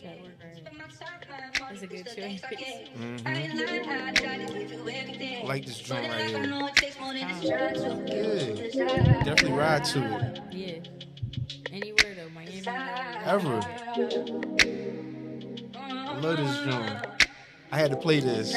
you at work, right? That's a good choice. I like this joint right here. Calm. Yeah, definitely ride to it. Yeah. Anywhere though, Miami, Ever. I love this joint. I had to play this.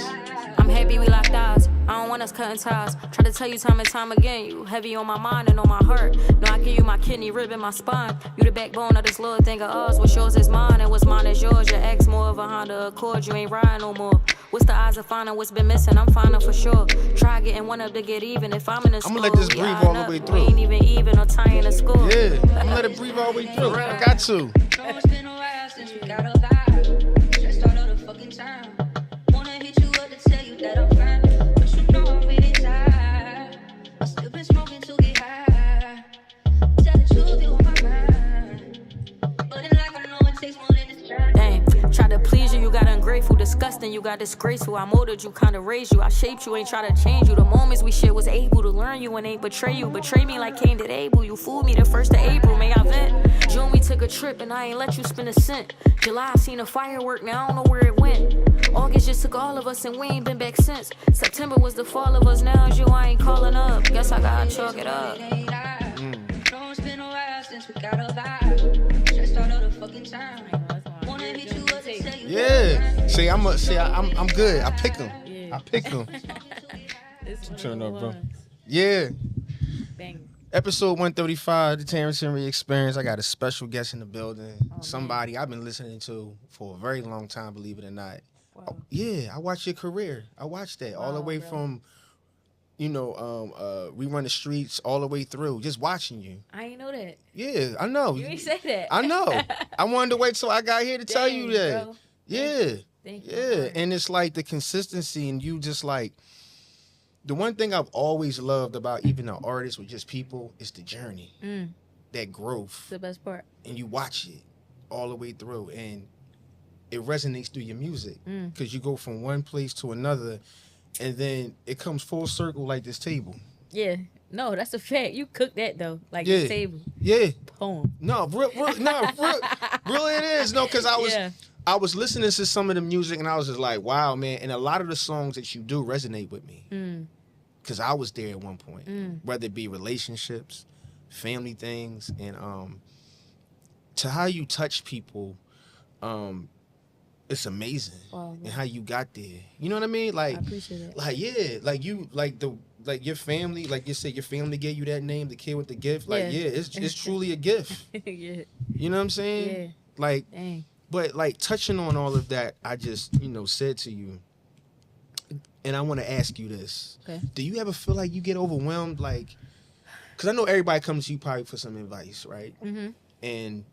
I'm happy we locked eyes. I don't want us cutting ties. Try to tell you time and time again, you heavy on my mind and on my heart. No, I give you my kidney, rib in my spine. You the backbone of this little thing of ours. What's yours is mine and what's mine is yours. Your ex more of a Honda Accord. You ain't riding no more. What's the odds of finding what's been missing? I'm finding for sure. Try getting one up to get even. If I'm in the school, I'm gonna let this breathe all the way through. We ain't even or tying to school. Yeah, I'm gonna let it breathe all the way through. I got to. It's been a while since we got a vibe. Just start all the fucking time. Wanna hit you up to tell you that I'm fine, but you know I'm really tired. I still been smoking to get high. Tell the truth, you on my mind. But in life, I know it takes more than this time. Dang, try to please you, you got ungrateful, disgusting, you got disgraceful. I molded you, kinda raised you, I shaped you, ain't try to change you. The moments we shared was able to learn you and ain't betray you. Betray me like Cain did Abel. You fooled me the 1st of April, may I vent? June we took a trip and I ain't let you spend a cent. July I seen a firework, now I don't know where it went. August just took all of us and we ain't been back since. September was the fall of us, now it's you, I ain't calling up. Guess I gotta chalk it up. It's been a while since we got a vibe. Just start all the fucking time. Wanna hit you up to tell you. Yeah. See, I'm good. I pick them. I pick them. Turn up, bro. Yeah. Bang. Episode 135, the Terrance Henry Experience. I got a special guest in the building. Oh, somebody I've been listening to for a very long time, believe it or not. Wow. Yeah, I watched your career. I watched that all the way from, We Run the Streets all the way through, just watching you. I ain't know that. Yeah, I know. You ain't say that. I know. I wanted to wait till I got here to tell you that. Bro. Yeah. Thank you. Yeah, and it's like the consistency and you just like, the one thing I've always loved about even the artists or just people is the journey, that growth. It's the best part. And you watch it all the way through and it resonates through your music because you go from one place to another and then it comes full circle like this table. Yeah. No, that's a fact. You cooked that though, like the table. Yeah. Poem. No, really it is. No, because I was listening to some of the music and I was just like, wow, man. And a lot of the songs that you do resonate with me. Because I was there at one point, whether it be relationships, family things, and to how you touch people, it's amazing. Wow, and how you got there. You know what I mean? Like, I appreciate it. Like, yeah, like you, like your family, like you said, your family gave you that name, the kid with the gift. Like, it's truly a gift. Yeah. You know what I'm saying? Yeah. Like, dang. But like touching on all of that, I just, said to you, and I want to ask you this. Okay. Do you ever feel like you get overwhelmed? Like, because I know everybody comes to you probably for some advice, right? Mm-hmm. And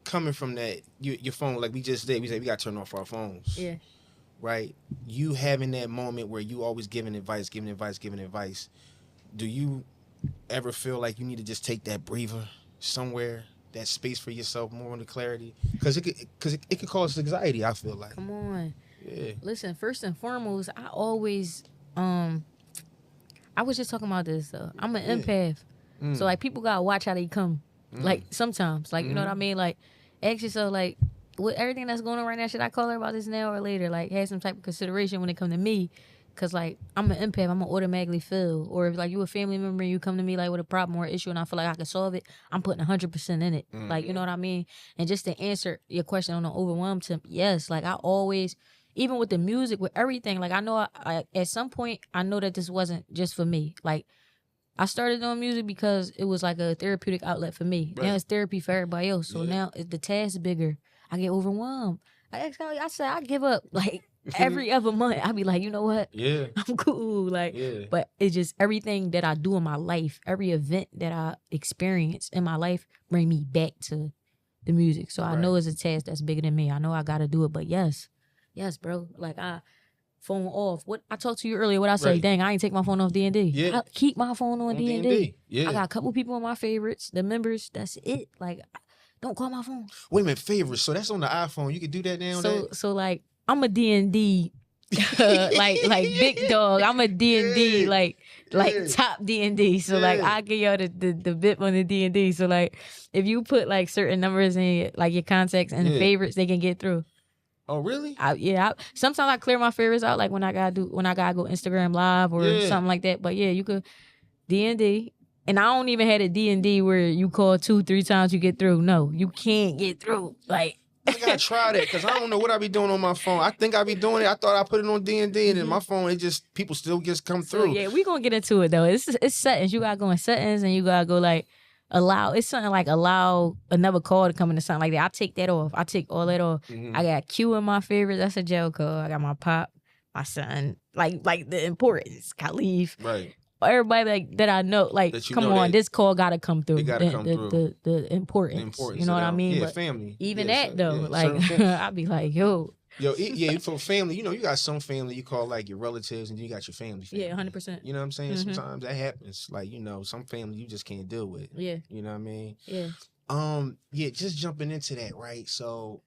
coming from that, your phone, like we just did, we said we got to turn off our phones. Yeah. Right? You having that moment where you always giving advice. Do you ever feel like you need to just take that breather somewhere, that space for yourself, more into clarity? Because it could cause anxiety, I feel like. Come on. Yeah. Listen, first and foremost, I always I was just talking about this though. I'm an empath. So like people gotta watch how they come. Like sometimes. Like you know what I mean? Like ask yourself like with everything that's going on right now, should I call her about this now or later? Like have some type of consideration when it come to me. Cause like I'm an empath, I'm gonna automatically feel. Or if like you a family member and you come to me like with a problem or an issue and I feel like I can solve it, I'm putting 100% in it. Like you know what I mean? And just to answer your question on the overwhelmed tip, yes, like I always, even with the music, with everything, like I know I at some point I know that this wasn't just for me. Like I started doing music because it was like a therapeutic outlet for me. Right. Now it's therapy for everybody else. So now the task bigger. I get overwhelmed. I said I give up like every other month. I be like, you know what? Yeah. I'm cool. Like, but it's just everything that I do in my life, every event that I experience in my life bring me back to the music. So I know it's a task that's bigger than me. I know I got to do it. But yes, bro. Like I phone off. What I talked to you earlier, what I say, dang, I ain't take my phone off D&D. Yeah. I keep my phone on D&D. Yeah. I got a couple people on my favorites, the members, that's it. Like, don't call my phone. Wait a minute, favorites. So that's on the iPhone. You can do that now. So like, I'm a D&D like big dog. I'm a D&D, Yeah. like Yeah. top D&D. So like Yeah. I give y'all the bip on the D&D. So like if you put like certain numbers in like your contacts and Yeah. favorites, they can get through. Oh, really? Sometimes I clear my favorites out, like when I gotta go Instagram live or Yeah. something like that. But yeah, you could D&D. And I don't even have a D&D where you call 2-3 times you get through. No, you can't get through. Like I gotta try that because I don't know what I be doing on my phone. I think I be doing it. I thought I put it on D&D and then my phone, it just people still just come so through. yeah, we gonna get into it though. It's settings. You gotta go in settings and you gotta go like allow. It's something like allow another call to come into something like that. I take that off. I take all that off. I got Q in my favorites. That's a jail call. I got my pop, my son, like the importance. Khalif. Right. Everybody like that I know, like, That you come know on, that this call gotta come through. it gotta come through. The importance. You know what I mean? Yeah, But family. even Yeah, that though, yeah, like certain I'd be like, yo, yeah, for family, you know, you got some family you call like your relatives and then you got your family. yeah, 100%. You know what I'm saying? Sometimes that happens. Like, you know, some family you just can't deal with. Yeah. You know what I mean? Yeah. Yeah, just jumping into that, right? So,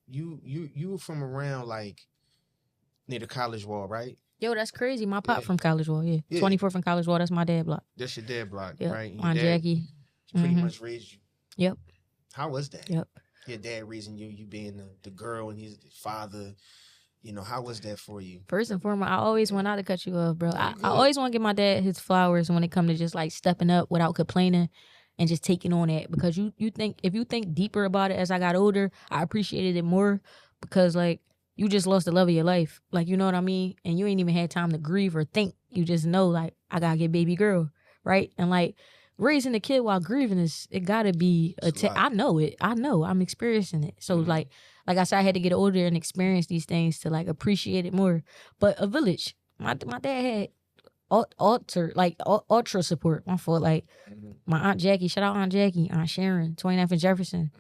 you were from around like near the College Wall, right? Yo, that's crazy. My pop Yeah. from College Wall, yeah. Yeah. 24th from College Wall, that's my dad block. That's your dad block, Yep. right? And your Aunt dad Jackie. pretty much raised you. Yep. How was that? Yep. Your dad raising you being the girl and his father. You know, how was that for you? First and foremost, I always want not to cut you off, bro. I good. always want to give my dad his flowers when it comes to just like stepping up without complaining and just taking on that. Because you think, if you think deeper about it as I got older, I appreciated it more because like you just lost the love of your life. Like, you know what I mean? And you ain't even had time to grieve or think. You just know like I gotta get baby girl, right? And like raising a kid while grieving it gotta be I know it. I know I'm experiencing it. So like I said, I had to get older and experience these things to like appreciate it more. But a village, my dad had ultra support. My fault. Like my Aunt Jackie, shout out Aunt Jackie, Aunt Sharon, 29th and Jefferson.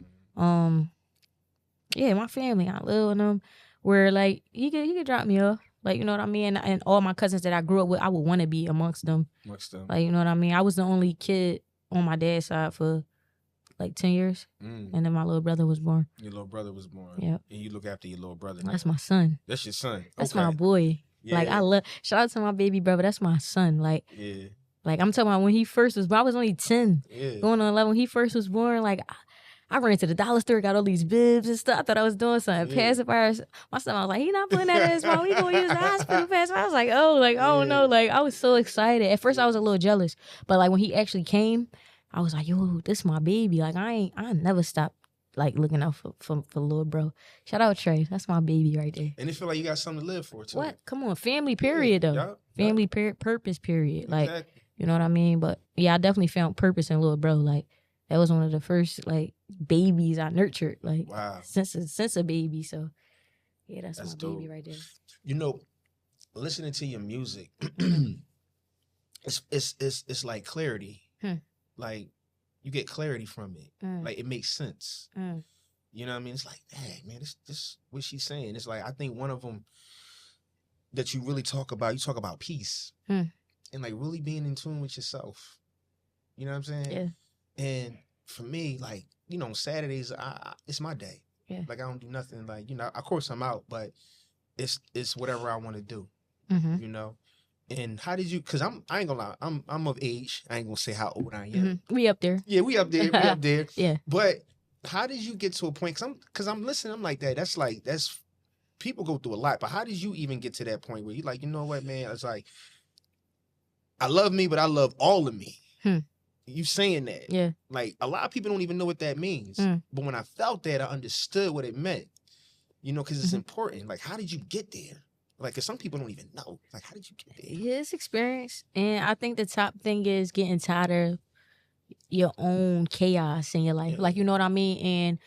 Yeah, my family, Aunt Lil and them, where like he could drop me off. Like, you know what I mean? And all my cousins that I grew up with, I would want to be amongst them. Like, you know what I mean? I was the only kid on my dad's side for like 10 years. And then my little brother was born. Your little brother was born. Yep. And you look after your little brother now. That's my son. That's your son. That's my boy. Yeah. Like, I love, shout out to my baby brother. That's my son. Like, yeah. Like, I'm talking about when he first was born, I was only 10. Yeah. Going on 11. When he first was born, like, I ran to the dollar store, got all these bibs and stuff. I thought I was doing something. Yeah. Pacifiers. My son, I was like, he not putting that in his mouth. He going to use the hospital pacifier. I was like, oh, like, I don't know. Like, I was so excited. At first, I was a little jealous. But, like, when he actually came, I was like, yo, this my baby. Like, I never stopped, like, looking out for little bro. Shout out Trey. That's my baby right there. And it feel like you got something to live for, too. What? Come on. Family, period, though. Yep. Family, purpose, period. Like, Exactly. you know what I mean? But, yeah, I definitely found purpose in little bro. Like, that was one of the first, like, babies I nurtured, like, Wow. since a baby. So, yeah, that's my dope. baby right there. You know, listening to your music, it's like clarity. Like, you get clarity from it. Like, it makes sense. You know what I mean? It's like, hey, man, this what she's saying. It's like, I think one of them that you really talk about, you talk about peace. And, like, really being in tune with yourself. You know what I'm saying? Yeah. And for me, like, you know, Saturdays, it's my day. Yeah. Like, I don't do nothing. Like, you know, of course I'm out, but it's whatever I want to do. You know. And how did you? Because I ain't gonna lie, I'm of age. I ain't gonna say how old I am. We up there. Yeah, we up there. We up there. Yeah. But how did you get to a point? Because I'm listening. I'm like that. That's people go through a lot. But how did you even get to that point where you're like, you know what, man? It's like, I love me, but I love all of me. You saying that. Yeah. Like, a lot of people don't even know what that means. But when I felt that, I understood what it meant. You know, because it's important. Like, how did you get there? Like, because some people don't even know. Like, how did you get there? Yeah, it's experience. And I think the top thing is getting tired of your own chaos in your life. Yeah. Like, you know what I mean? And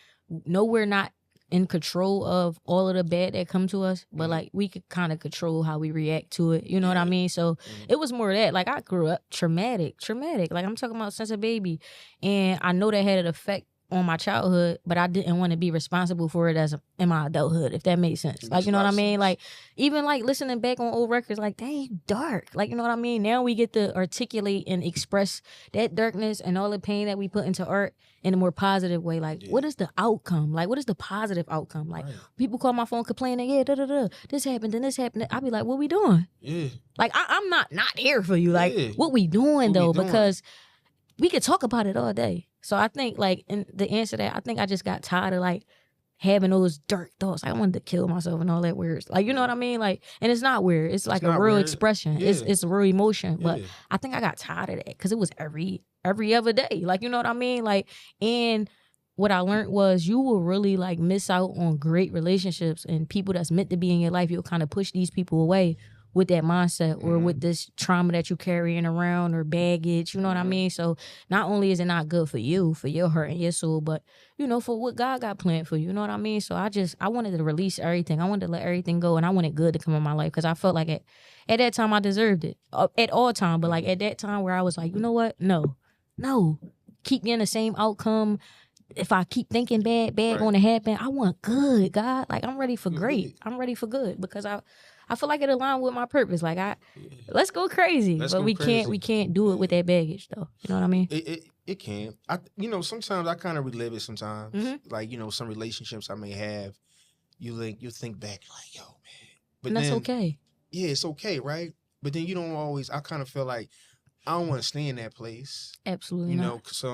no, we're not in control of all of the bad that come to us, but like we could kind of control how we react to it. You know what I mean? So it was more of that. Like, I grew up traumatic. Like, I'm talking about since a baby. And I know that had an effect on my childhood, but I didn't want to be responsible for it in my adulthood, if that makes sense. Like, you know what I mean? Like, even like listening back on old records, like, dang, dark. Like, you know what I mean? Now we get to articulate and express that darkness and all the pain that we put into art in a more positive way. Like, what is the outcome? Like, what is the positive outcome? Like, people call my phone complaining, yeah, this happened and this happened. I be like, what we doing? Yeah. Like, I'm not here for you. Like, what we doing though? Because we could talk about it all day. So I think, like, in the answer to that, I think I just got tired of, like, having those dark thoughts. Like, I wanted to kill myself and all that weird. Like, you know what I mean? Like, and it's not weird. It's like a real weird expression. Yeah. It's a real emotion. But I think I got tired of that because it was every other day. Like, you know what I mean? Like, and what I learned was you will really, like, miss out on great relationships and people that's meant to be in your life. You'll kind of push these people away with that mindset or with this trauma that you carrying around or baggage, you know what I mean? So not only is it not good for you, for your heart and your soul, but, you know, for what God got planned for you, you know what I mean? So I wanted to release everything. I wanted to let everything go, and I wanted good to come in my life because I felt like at that time I deserved it. At all time, but like at that time where I was like, you know what? No. Keep getting the same outcome. If I keep thinking bad going to happen, I want good, God. Like, I'm ready for great. I'm ready for good because I feel like it aligned with my purpose. Like, let's go crazy, but we can't do it with that baggage though. You know what I mean? It can. You know, sometimes I kind of relive it. Sometimes, like, you know, some relationships I may have, you think back like, yo, man, but and that's okay. Yeah, it's okay, right? But then you don't always. I kind of feel like I don't want to stay in that place. Absolutely, you know, cause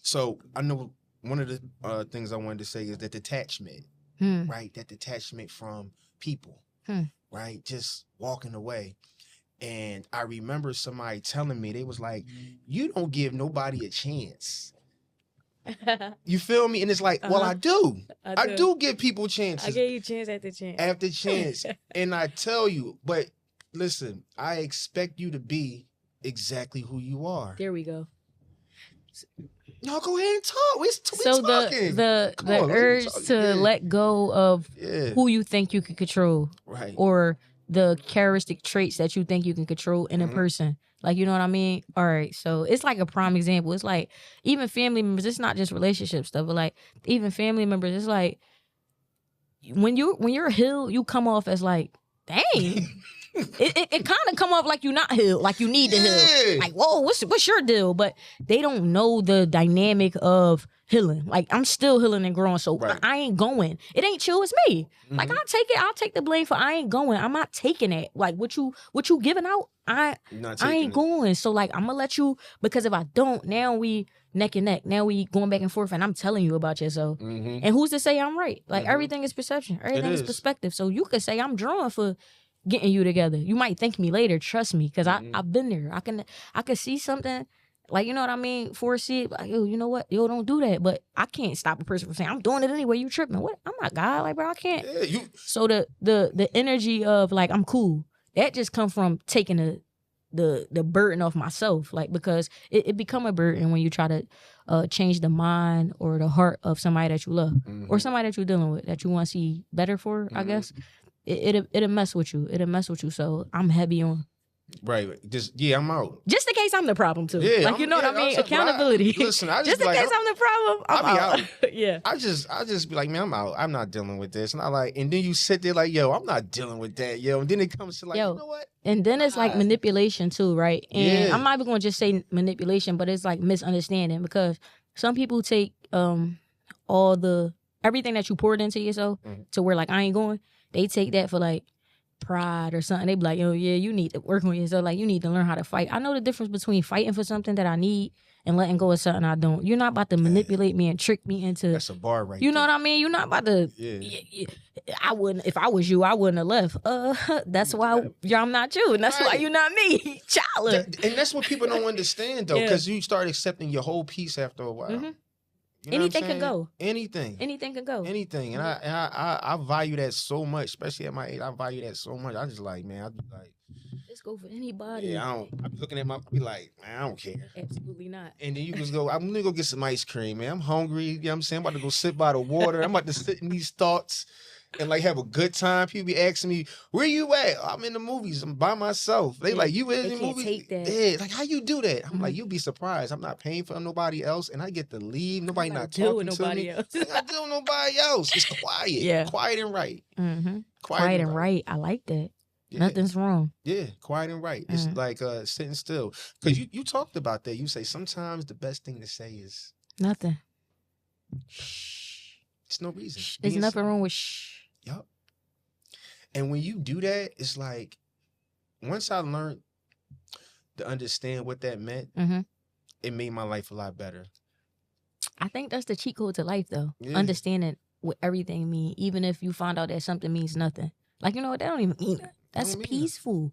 so I know one of the things I wanted to say is that detachment, right? That detachment from people. Right? Just walking away. And I remember somebody telling me, they was like, you don't give nobody a chance. You feel me? And it's like, well, I do. I do give people chances. I gave you chance after chance. After chance. And I tell you, but listen, I expect you to be exactly who you are. There we go. No, go ahead and talk. We so talking. the urge to let go of who you think you can control, right? Or the characteristic traits that you think you can control in a person. Like, you know what I mean? All right. So it's like a prime example. It's like even family members. It's not just relationship stuff, but like even family members. It's like when you're healed, you come off as like, dang. It kind of come off like you're not healed, like you need to heal. Like, whoa, what's your deal? But they don't know the dynamic of healing. Like, I'm still healing and growing, so I ain't going. It ain't you, it's me. Like, I'll take the blame for I ain't going. I'm not taking it. Like, what you giving out, I ain't going. So like, I'm gonna let you, because if I don't, now we neck and neck. Now we going back and forth, and I'm telling you about yourself. And who's to say I'm right? Like, everything is perception. Everything is perspective. So you could say I'm drawing for getting you together. You might thank me later, trust me, because I've been there. I can see something, like, you know what I mean, foresee it, like, yo, you know what, yo, don't do that. But I can't stop a person from saying, I'm doing it anyway, you tripping. What? I'm not God, like, bro, I can't. So the energy of like, I'm cool, that just come from taking the burden off myself, like, because it become a burden when you try to change the mind or the heart of somebody that you love, or somebody that you're dealing with that you want to see better for, I guess. It'll mess with you. It'll mess with you. So I'm heavy on. Right. I'm out. Just in case I'm the problem too. Yeah, like, you know what I mean? Accountability. Listen, I just in case I'm the problem, I'll be out. Yeah. I just be like, man, I'm out. I'm not dealing with this. And and then you sit there like, yo, I'm not dealing with that, yo. And then it comes to like, you know what? And then it's like manipulation too, right? And I'm not even going to just say manipulation, but it's like misunderstanding, because some people take everything that you poured into yourself to where like, I ain't going. They take that for like pride or something. They be like, yo, yeah, you need to work on yourself. Like, you need to learn how to fight. I know the difference between fighting for something that I need and letting go of something I don't. You're not about to manipulate me and trick me into. That's a bar right You know what I mean? You're not about to. I wouldn't. If I was you, I wouldn't have left. That's why I'm not you, and that's why you're not me, child. And that's what people don't understand though, because you start accepting your whole piece after a while. You know anything can go. Anything can go. Anything. And I value that so much, especially at my age. I value that so much. I just like, man, I just like, let's go for anybody. Yeah, I'm looking at I be like, man, I don't care. Absolutely not. And then you just go, I'm gonna go get some ice cream, man. I'm hungry. You know what I'm saying? I'm about to go sit by the water. I'm about to sit in these thoughts. and like have a good time. People be asking me, "Where you at?" I'm in the movies. I'm by myself. They like, "You in the movies?" Take that. Yeah, like how you do that? I'm like, you'll be surprised. I'm not paying for nobody else, and I get to leave. Nobody not talking to me. Else. I deal with nobody else. It's quiet. Yeah, quiet and right. Mm-hmm. Quiet and right. I like that. Yeah. Nothing's wrong. Yeah, quiet and right. It's like sitting still. Because you talked about that. You say sometimes the best thing to say is nothing. Shh. It's no reason. There's nothing wrong with shh. Yup. And when you do that, it's like once I learned to understand what that meant, it made my life a lot better. I think that's the cheat code to life, though. Yeah. Understanding what everything means, even if you find out that something means nothing. Like, you know what? That don't even mean that. That's peaceful.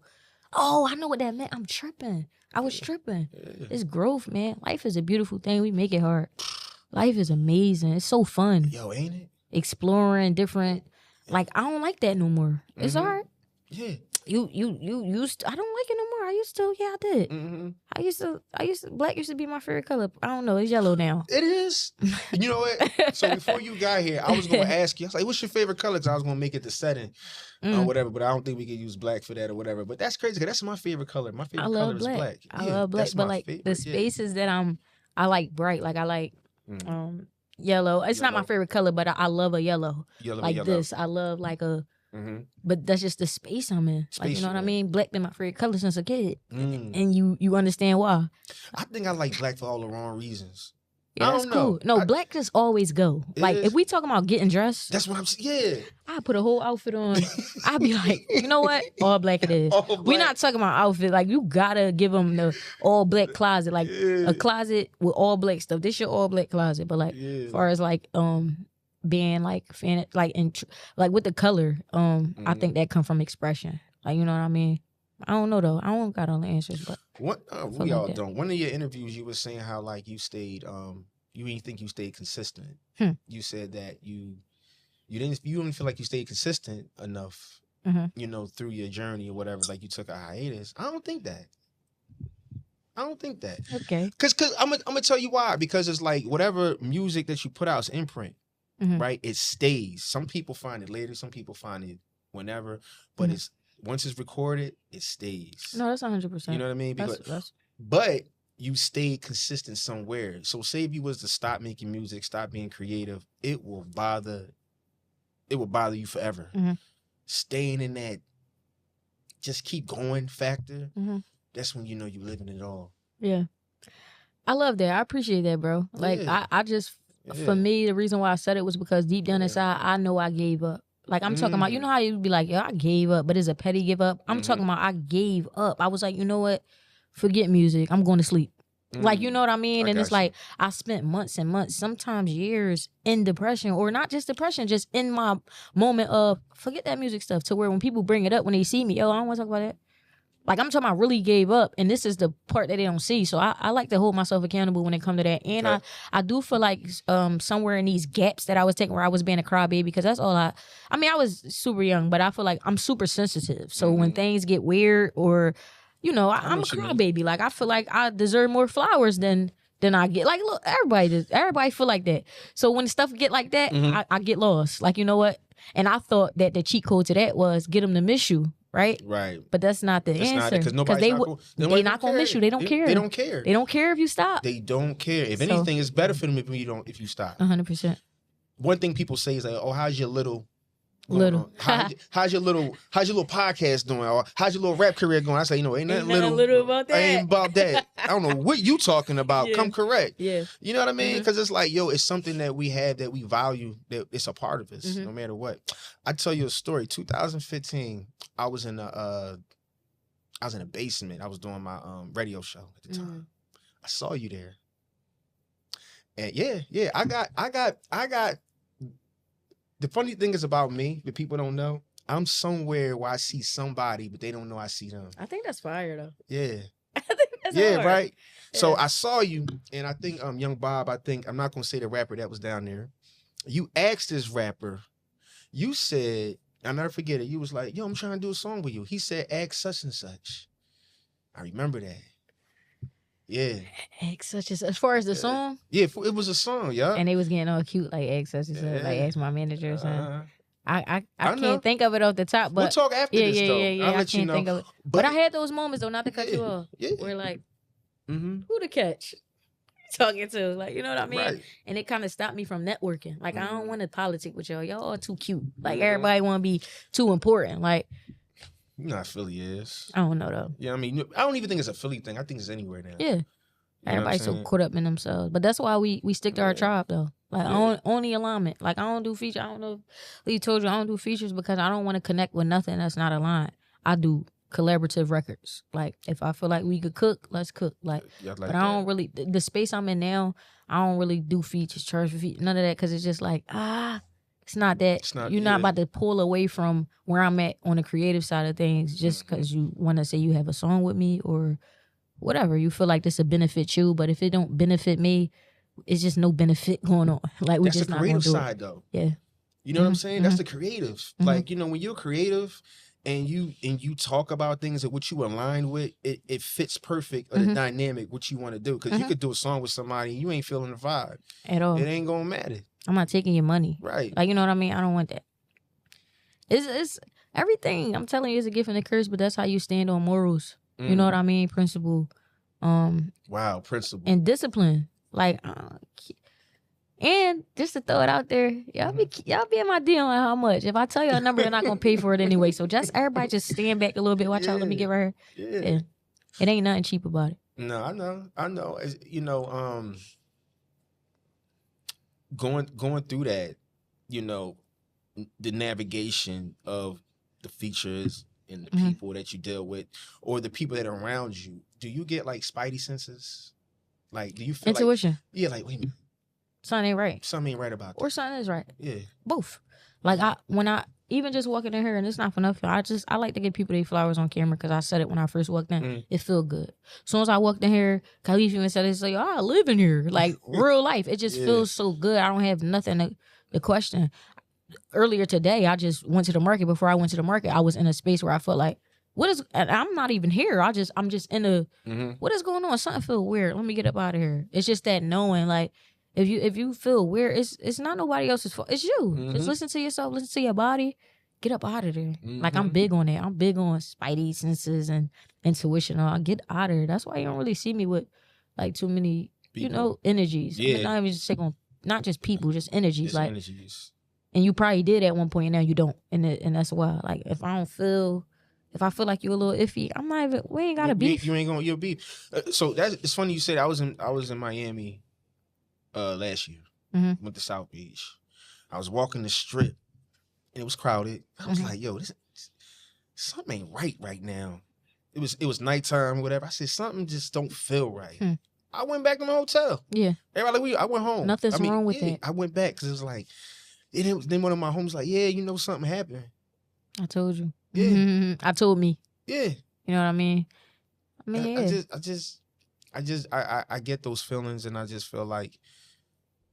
Oh, I know what that meant. I'm tripping. I was tripping. Yeah. It's growth, man. Life is a beautiful thing. We make it hard. Life is amazing. It's so fun. Yo, ain't it? Exploring different. Like, I don't like that no more. It's hard. Yeah. You used. I don't like it no more. I used to. Yeah, I did. I used to. Black used to be my favorite color. I don't know. It's yellow now. It is. You know what? So before you got here, I was gonna ask you. I was like, "What's your favorite color?" Because I was gonna make it the setting or whatever. But I don't think we could use black for that or whatever. But that's crazy. Cause that's my favorite color. My favorite color is black. I love black. But like favorite, the spaces that I like bright. Like I like yellow. It's not my favorite color, but I love a yellow. Like this. I love like a. But that's just the space I'm in. Like, you know what I mean? Black been my favorite color since a kid. And you understand why. I think I like black for all the wrong reasons. Yeah, that's cool. No, black just always go. Like, if we talking about getting dressed. That's what I'm saying. Yeah. I put a whole outfit on. I'd be like, you know what? All black it is. We're not talking about outfit. Like, you gotta give them the all black closet. Like, a closet with all black stuff. This your all black closet. But like, as far as like, being like fan, like like with the color, I think that come from expression. Like, you know what I mean? I don't know though. I don't got all the answers, but we all don't. One of your interviews, you were saying how like you stayed, you didn't think you stayed consistent. You said that you didn't feel like you stayed consistent enough, you know, through your journey or whatever. Like you took a hiatus. I don't think that. Okay. Cause I'm gonna tell you why. Because it's like whatever music that you put out is imprint. Right, it stays. Some people find it later, some people find it whenever, but it's once it's recorded, it stays. No, that's 100%. You know what I mean? But you stayed consistent somewhere. So say if you was to stop making music, stop being creative, it will bother you forever. Staying in that just keep going factor, that's when you know you're living it all. Yeah. I love that. I appreciate that, bro. Like I just for me, the reason why I said it was because deep down inside, I know I gave up. Like, I'm talking about, you know how you be like, I gave up, but it's a petty give up. I'm talking about I gave up. I was like, you know what? Forget music. I'm going to sleep. Like, you know what I mean? And it's like, I spent months and months, sometimes years in depression, or not just depression, just in my moment of forget that music stuff, to where when people bring it up, when they see me, I don't want to talk about that. Like, I'm talking about I really gave up, and this is the part that they don't see. So I like to hold myself accountable when it comes to that. And I do feel like somewhere in these gaps that I was taking where I was being a crybaby, because that's all I mean, I was super young, but I feel like I'm super sensitive. So when things get weird or, you know, I'm a crybaby. Like, I feel like I deserve more flowers than I get. Like, look, everybody feel like that. So when stuff get like that, I get lost. Like, you know what? And I thought that the cheat code to that was get them to miss you. Right. But that's not the answer. Because they're not gonna miss you. They don't care. They don't care. They don't care if you stop. They don't care. If anything, it's better for them if you stop. 100%. One thing people say is like, "Oh, how's your little how's your little podcast doing? Or how's your little rap career going?" I say, you know, ain't nothing little about that. Ain't about that. I don't know what you talking about. Come correct. Yeah. You know what I mean? Because it's like, yo, it's something that we have, that we value, that it's a part of us, no matter what. I tell you a story. 2015, I was in a basement. I was doing my radio show at the time. I saw you there. And yeah, I got. The funny thing is about me, that people don't know, I'm somewhere where I see somebody, but they don't know I see them. I think that's fire, though. Yeah. I think that's hard. Right? Yeah. So I saw you, and I think Young Bob, I'm not going to say the rapper that was down there. You asked this rapper, you said, I'll never forget it, you was like, yo, I'm trying to do a song with you. He said, ask such and such. I remember that. Yeah. Ask such and such. As far as the song? Yeah, it was a song, yeah. And they was getting all cute, like ask such and such, like ask my manager or something. I can't think of it off the top, but we'll talk after this though. Yeah. I'll let you know. Think of it. But I had those moments though, not to cut you off. Yeah. Where like, who to catch? Talking to, like, you know what I mean? Right. And it kind of stopped me from networking. Like, I don't want to politic with y'all. Y'all are too cute. Like, everybody want to be too important. Like, you know how Philly is. I don't know though. Yeah, I mean, I don't even think it's a Philly thing. I think it's anywhere now. Yeah. Everybody's so caught up in themselves. But that's why we stick to our tribe though. Like, only alignment. Like, I don't do features. I don't know if Lee told you I don't do features because I don't want to connect with nothing that's not aligned. I do collaborative records. Like, if I feel like we could cook, let's cook. Like but I don't really, the space I'm in now, I don't really do features, charge for features, none of that, because it's just like, it's not that. You're not about to pull away from where I'm at on the creative side of things just because you want to say you have a song with me or whatever. You feel like this will benefit you, but if it don't benefit me, it's just no benefit going on. Like, we just not going to do it. That's the creative side though. Yeah. You know what I'm saying? That's the creative. Like, you know, when you're creative and you talk about things that what you align with, it fits perfect or the dynamic what you want to do. Because you could do a song with somebody and you ain't feeling the vibe at all. It ain't gonna matter. I'm not taking your money. Right. Like, you know what I mean? I don't want that. It's everything. I'm telling you, it's a gift and a curse, but that's how you stand on morals. You know what I mean? Principle. Wow, principle. And discipline. Like, and just to throw it out there, y'all be in my deal on how much. If I tell you a number, you're not gonna pay for it anyway. So just everybody just stand back a little bit. Watch out. Let me get right here. Yeah. It ain't nothing cheap about it. No, I know. You know, going through that, you know, the navigation of the features and the people that you deal with, or the people that are around you. Do you get like spidey senses? Like, do you feel intuition? Like, like, wait a minute. Something ain't right. Something ain't right about that. Or something is right. Yeah. Both. Like, when I even just walking in here, and it's not for nothing, I like to give people their flowers on camera because I said it when I first walked in. It feel good. As soon as I walked in here, Khalif even said it's like, I live in here. Like, real life. It just feels so good. I don't have nothing to question. Earlier today, I just went to the market. Before I went to the market, I was in a space where I felt like, and I'm not even here. I'm just in a, what is going on? Something feel weird. Let me get up out of here. It's just that knowing, like, if you feel weird, it's not nobody else's fault. It's you. Just listen to yourself, listen to your body, get up out of there. Like, I'm big on that. I'm big on spidey senses and intuition. I get out of there. That's why you don't really see me with like too many, people. You know, energies. Yeah. I mean, not even just on, not just people, just energies. Just like energies. And you probably did at one point, and now you don't, and that's why. Like, if I feel like you're a little iffy, I'm not even. We ain't gotta beef. You ain't gonna. You'll beef. So it's funny you said. I was in Miami last year. Went to South Beach. I was walking the strip, and it was crowded. I was like, "Yo, this something ain't right now." It was nighttime, whatever. I said something just don't feel right. I went back to my hotel. Yeah. Everybody, I went home. Nothing's wrong with it. I went back because it was like, then one of my homies like, yeah, you know something happened. I told you. Yeah. I told me. Yeah. You know what I mean? I get those feelings, and I just feel like,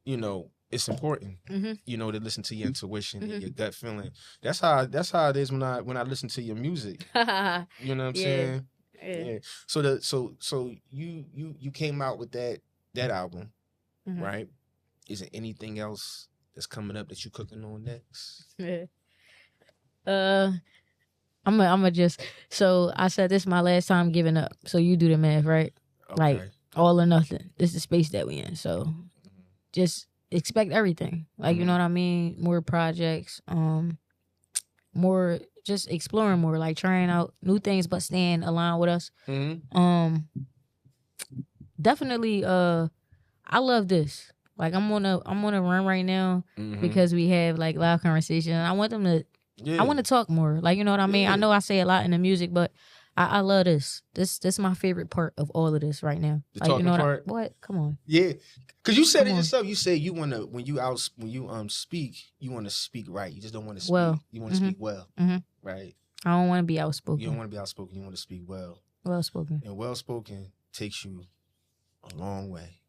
you know, it's important, you know, to listen to your intuition and your gut feeling. That's how it is when I listen to your music. You know what I'm saying? Yeah. So you came out with that album, right? Is there anything else that's coming up that you cooking on next? I'm just, so I said this is my last time giving up. So you do the math, right? Okay. Like, all or nothing. This is the space that we in. So just expect everything. Like, you know what I mean? More projects, more just exploring more, like trying out new things, but staying aligned with us. Definitely, I love this. Like, I'm on a run right now because we have like live conversation. I want them to, I want to talk more. Like, you know what I mean? I know I say a lot in the music, but I love this. This is my favorite part of all of this right now. The like, talking you know part? What? Come on. Yeah. Cause you said it yourself. You said you wanna when you speak, you wanna speak right. You just don't want to speak. Well, you want to speak well, right? I don't want to be outspoken. You don't want to be outspoken. You want to speak well. Well spoken. And well spoken takes you a long way.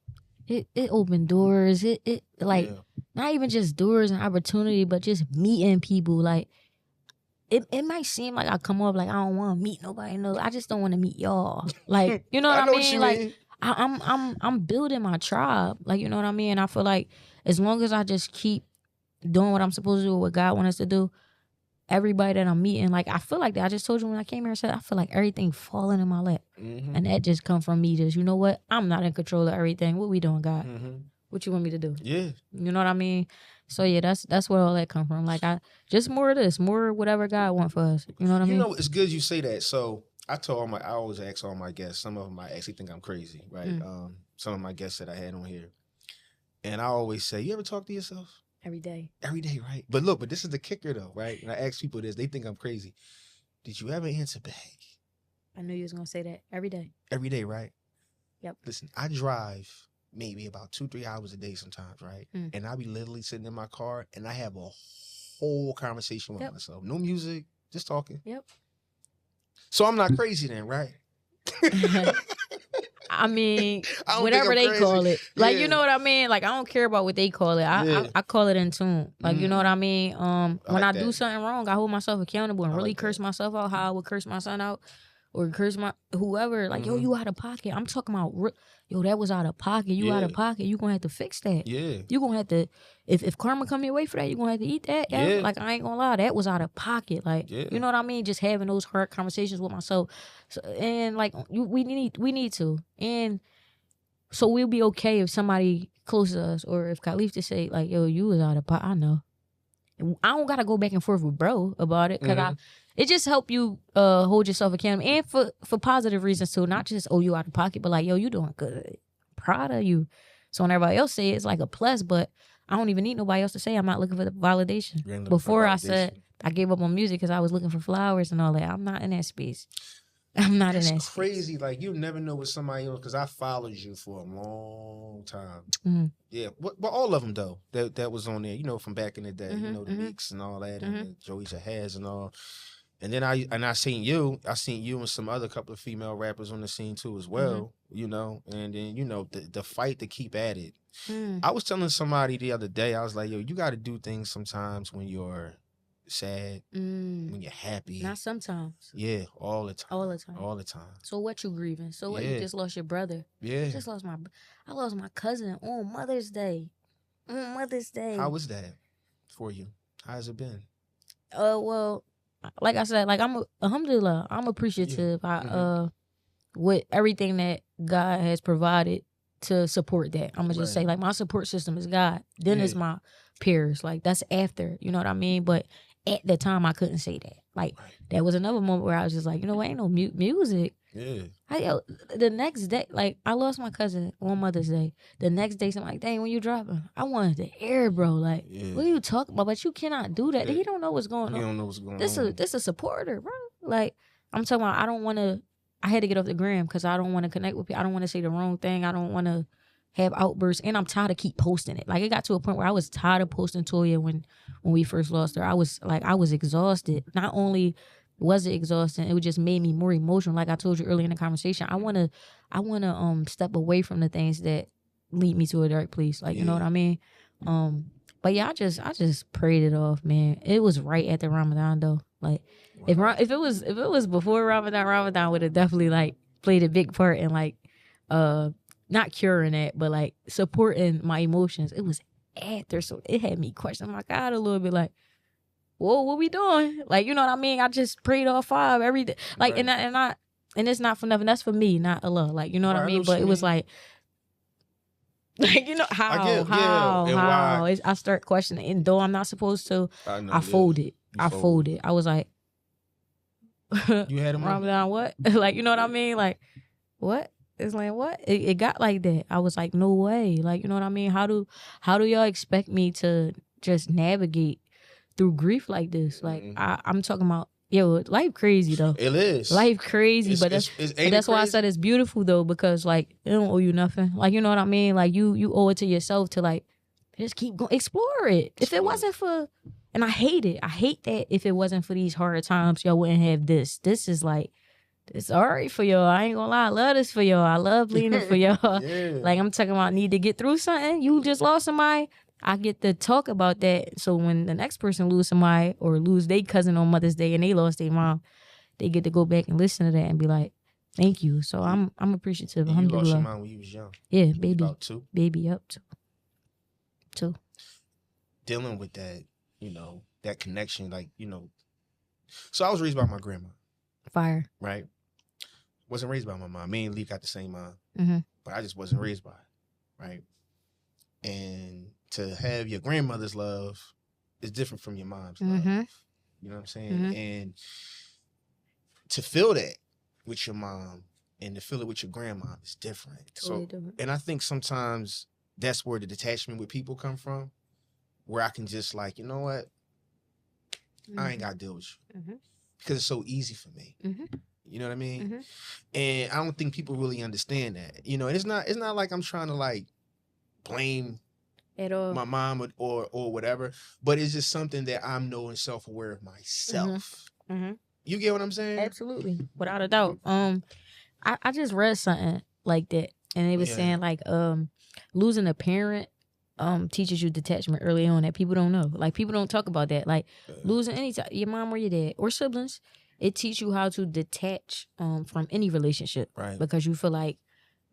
It opened doors. It like not even just doors and opportunity, but just meeting people. Like, it might seem like I come up like I don't want to meet nobody. No, I just don't want to meet y'all. Like, you know what I mean? What you like, I'm building my tribe. Like, you know what I mean? I feel like as long as I just keep doing what I'm supposed to do, what God wants us to do, everybody that I'm meeting, like, I feel like that. I just told you when I came here and said, I feel like everything falling in my lap. Mm-hmm. And that just come from me. Just, you know what? I'm not in control of everything. What we doing, God? Mm-hmm. What you want me to do? Yeah. You know what I mean? So yeah, that's where all that come from. Like, I just more of this, more whatever God want for us. You know what I mean? You know, it's good you say that. So I always ask all my guests. Some of them might actually think I'm crazy, right? Some of my guests that I had on here, and I always say, you ever talk to yourself? Every day, right? But this is the kicker though, right? And I ask people this, they think I'm crazy. Did you ever answer back? I knew you was gonna say that. Every day. Every day, right? Yep. Listen, I drive maybe about 2-3 hours a day sometimes, right? And I be literally sitting in my car and I have a whole conversation with myself. No music, just talking. Yep. So I'm not crazy then, right? I mean, whatever they call it. Like, you know what I mean? Like, I don't care about what they call it. I call it in tune. Like, you know what I mean? When I do something wrong, I hold myself accountable and really curse myself out how I would curse my son out or curse my whoever. Like, yo, you out of pocket. I'm talking about, yo, that was out of pocket. You out of pocket. You gonna have to fix that. Yeah. You gonna have to, if karma come your way for that, you gonna have to eat that. Yeah. Like, I ain't gonna lie, that was out of pocket. Like, you know what I mean? Just having those hard conversations with myself. So, and like, we need to. And so we'll be okay if somebody close to us or if Khalif just say like, yo, you was out of pocket. I know. I don't gotta go back and forth with bro about it because it just help you hold yourself accountable and for positive reasons too, not just you out of pocket, but like, yo, you doing good, proud of you. So when everybody else say it's like a plus, but I don't even need nobody else to say. I'm not looking for the validation. Before I said I gave up on music because I was looking for flowers and all that. I'm not in that space. I'm not in that It's crazy. space. Like, you never know what somebody else, because I followed you for a long time. Yeah, but all of them though that was on there, you know, from back in the day, you know, the Meeks and all that, and the Joey Jahaz and all. And then I seen you and some other couple of female rappers on the scene too as well, you know. And then, you know, the fight to keep at it. I was telling somebody the other day, I was like, yo, you got to do things sometimes when you're sad, when you're happy. Not sometimes. Yeah, all the time. All the time. All the time. So what you grieving? So what, you just lost your brother? Yeah. I lost my cousin on Mother's Day. On Mother's Day. How was that for you? How's it been? Well, like I said, like alhamdulillah, I'm appreciative with everything that God has provided to support that. I'm gonna just say, like, my support system is God. Then it's my peers. Like, that's after, you know what I mean? But at the time, I couldn't say that. Like, that was another moment where I was just like, you know what, ain't no music. Yeah. The next day, like, I lost my cousin on Mother's Day. The next day, I'm like, dang, when you dropping? I wanted to air, bro. Like, what are you talking about? But you cannot do that. He don't know what's going on. He don't know what's going on. This a supporter, bro. Like, I'm talking about, I had to get off the gram because I don't want to connect with people. I don't want to say the wrong thing. I don't want to have outbursts. And I'm tired of keep posting it. Like, it got to a point where I was tired of posting Toya when we first lost her. I was exhausted. Not only was it exhausting, it just made me more emotional. Like I told you earlier in the conversation, I wanna step away from the things that lead me to a dark place. Like, you know what I mean? But yeah, I just prayed it off, man. It was right at the Ramadan though. Like, if it was before Ramadan would have definitely like played a big part in like not curing that, but like supporting my emotions. It was after, so it had me question my God a little bit, like, whoa, what we doing? Like, you know what I mean? I just prayed all 5 every day. Like, and it's not for nothing. That's for me, not Allah. Like, you know what I mean? But it was like, you know, how? I start questioning. And though I'm not supposed to, I folded. I folded. I was like, you had him Ramadan, what? Like, you know what I mean? Like, what? It's like, what? It got like that. I was like, no way. Like, you know what I mean? How do y'all expect me to just navigate through grief like this? Like, I'm talking about, yo, life crazy though. It is. Life crazy, but that's why I said it's beautiful though, because like, it don't owe you nothing. Like, you know what I mean? Like, you owe it to yourself to like, just keep going, explore it. If it wasn't for, and I hate it. I hate that if it wasn't for these hard times, y'all wouldn't have this. This is like, it's all right for y'all. I ain't gonna lie. I love this for y'all. I love Lena for y'all. Like, I'm talking about need to get through something. You just lost somebody. I get to talk about that. So when the next person lose somebody or lose their cousin on Mother's Day and they lost their mom, they get to go back and listen to that and be like, thank you. So I'm appreciative. You lost your mom when you was young. Yeah, baby. About 2? Baby up 2. dealing with that, that connection, like, so I was raised by my grandma. Fire. Right? Wasn't raised by my mom. Me and Lee got the same mom. Mm-hmm. But I just wasn't raised by her. Right? And to have your grandmother's love is different from your mom's love. You know what I'm saying? Mm-hmm. And to feel that with your mom and to feel it with your grandma is different. Totally different. And I think sometimes that's where the detachment with people come from, where I can just like, you know what? I ain't got to deal with you. Because it's so easy for me. You know what I mean? And I don't think people really understand that. And it's not like I'm trying to like blame at all my mom or whatever, but it's just something that I'm knowing self-aware of myself. You get what I'm saying? Absolutely, without a doubt. I just read something like that, and it was saying like losing a parent teaches you detachment early on that people don't know. Like people don't talk about that. Like losing your mom or your dad or siblings, it teaches you how to detach from any relationship. Right. Because you feel like,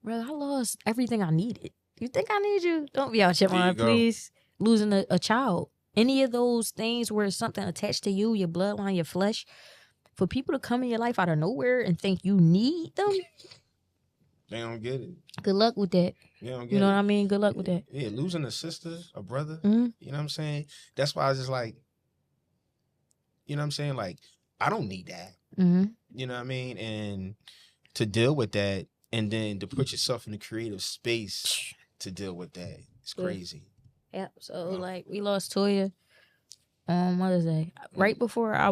bro, I lost everything I needed. You think I need you? Don't be out your mind, please. Losing a child. Any of those things where it's something attached to you, your bloodline, your flesh, for people to come in your life out of nowhere and think you need them, they don't get it. Good luck with that. You know what I mean? Good luck with that. Yeah, losing a sister, a brother, you know what I'm saying? That's why I was just like, you know what I'm saying? Like, I don't need that. You know what I mean? And to deal with that and then to put yourself in a creative space to deal with that, it's crazy. Yeah. So, like, we lost Toya on Mother's Day. Right before I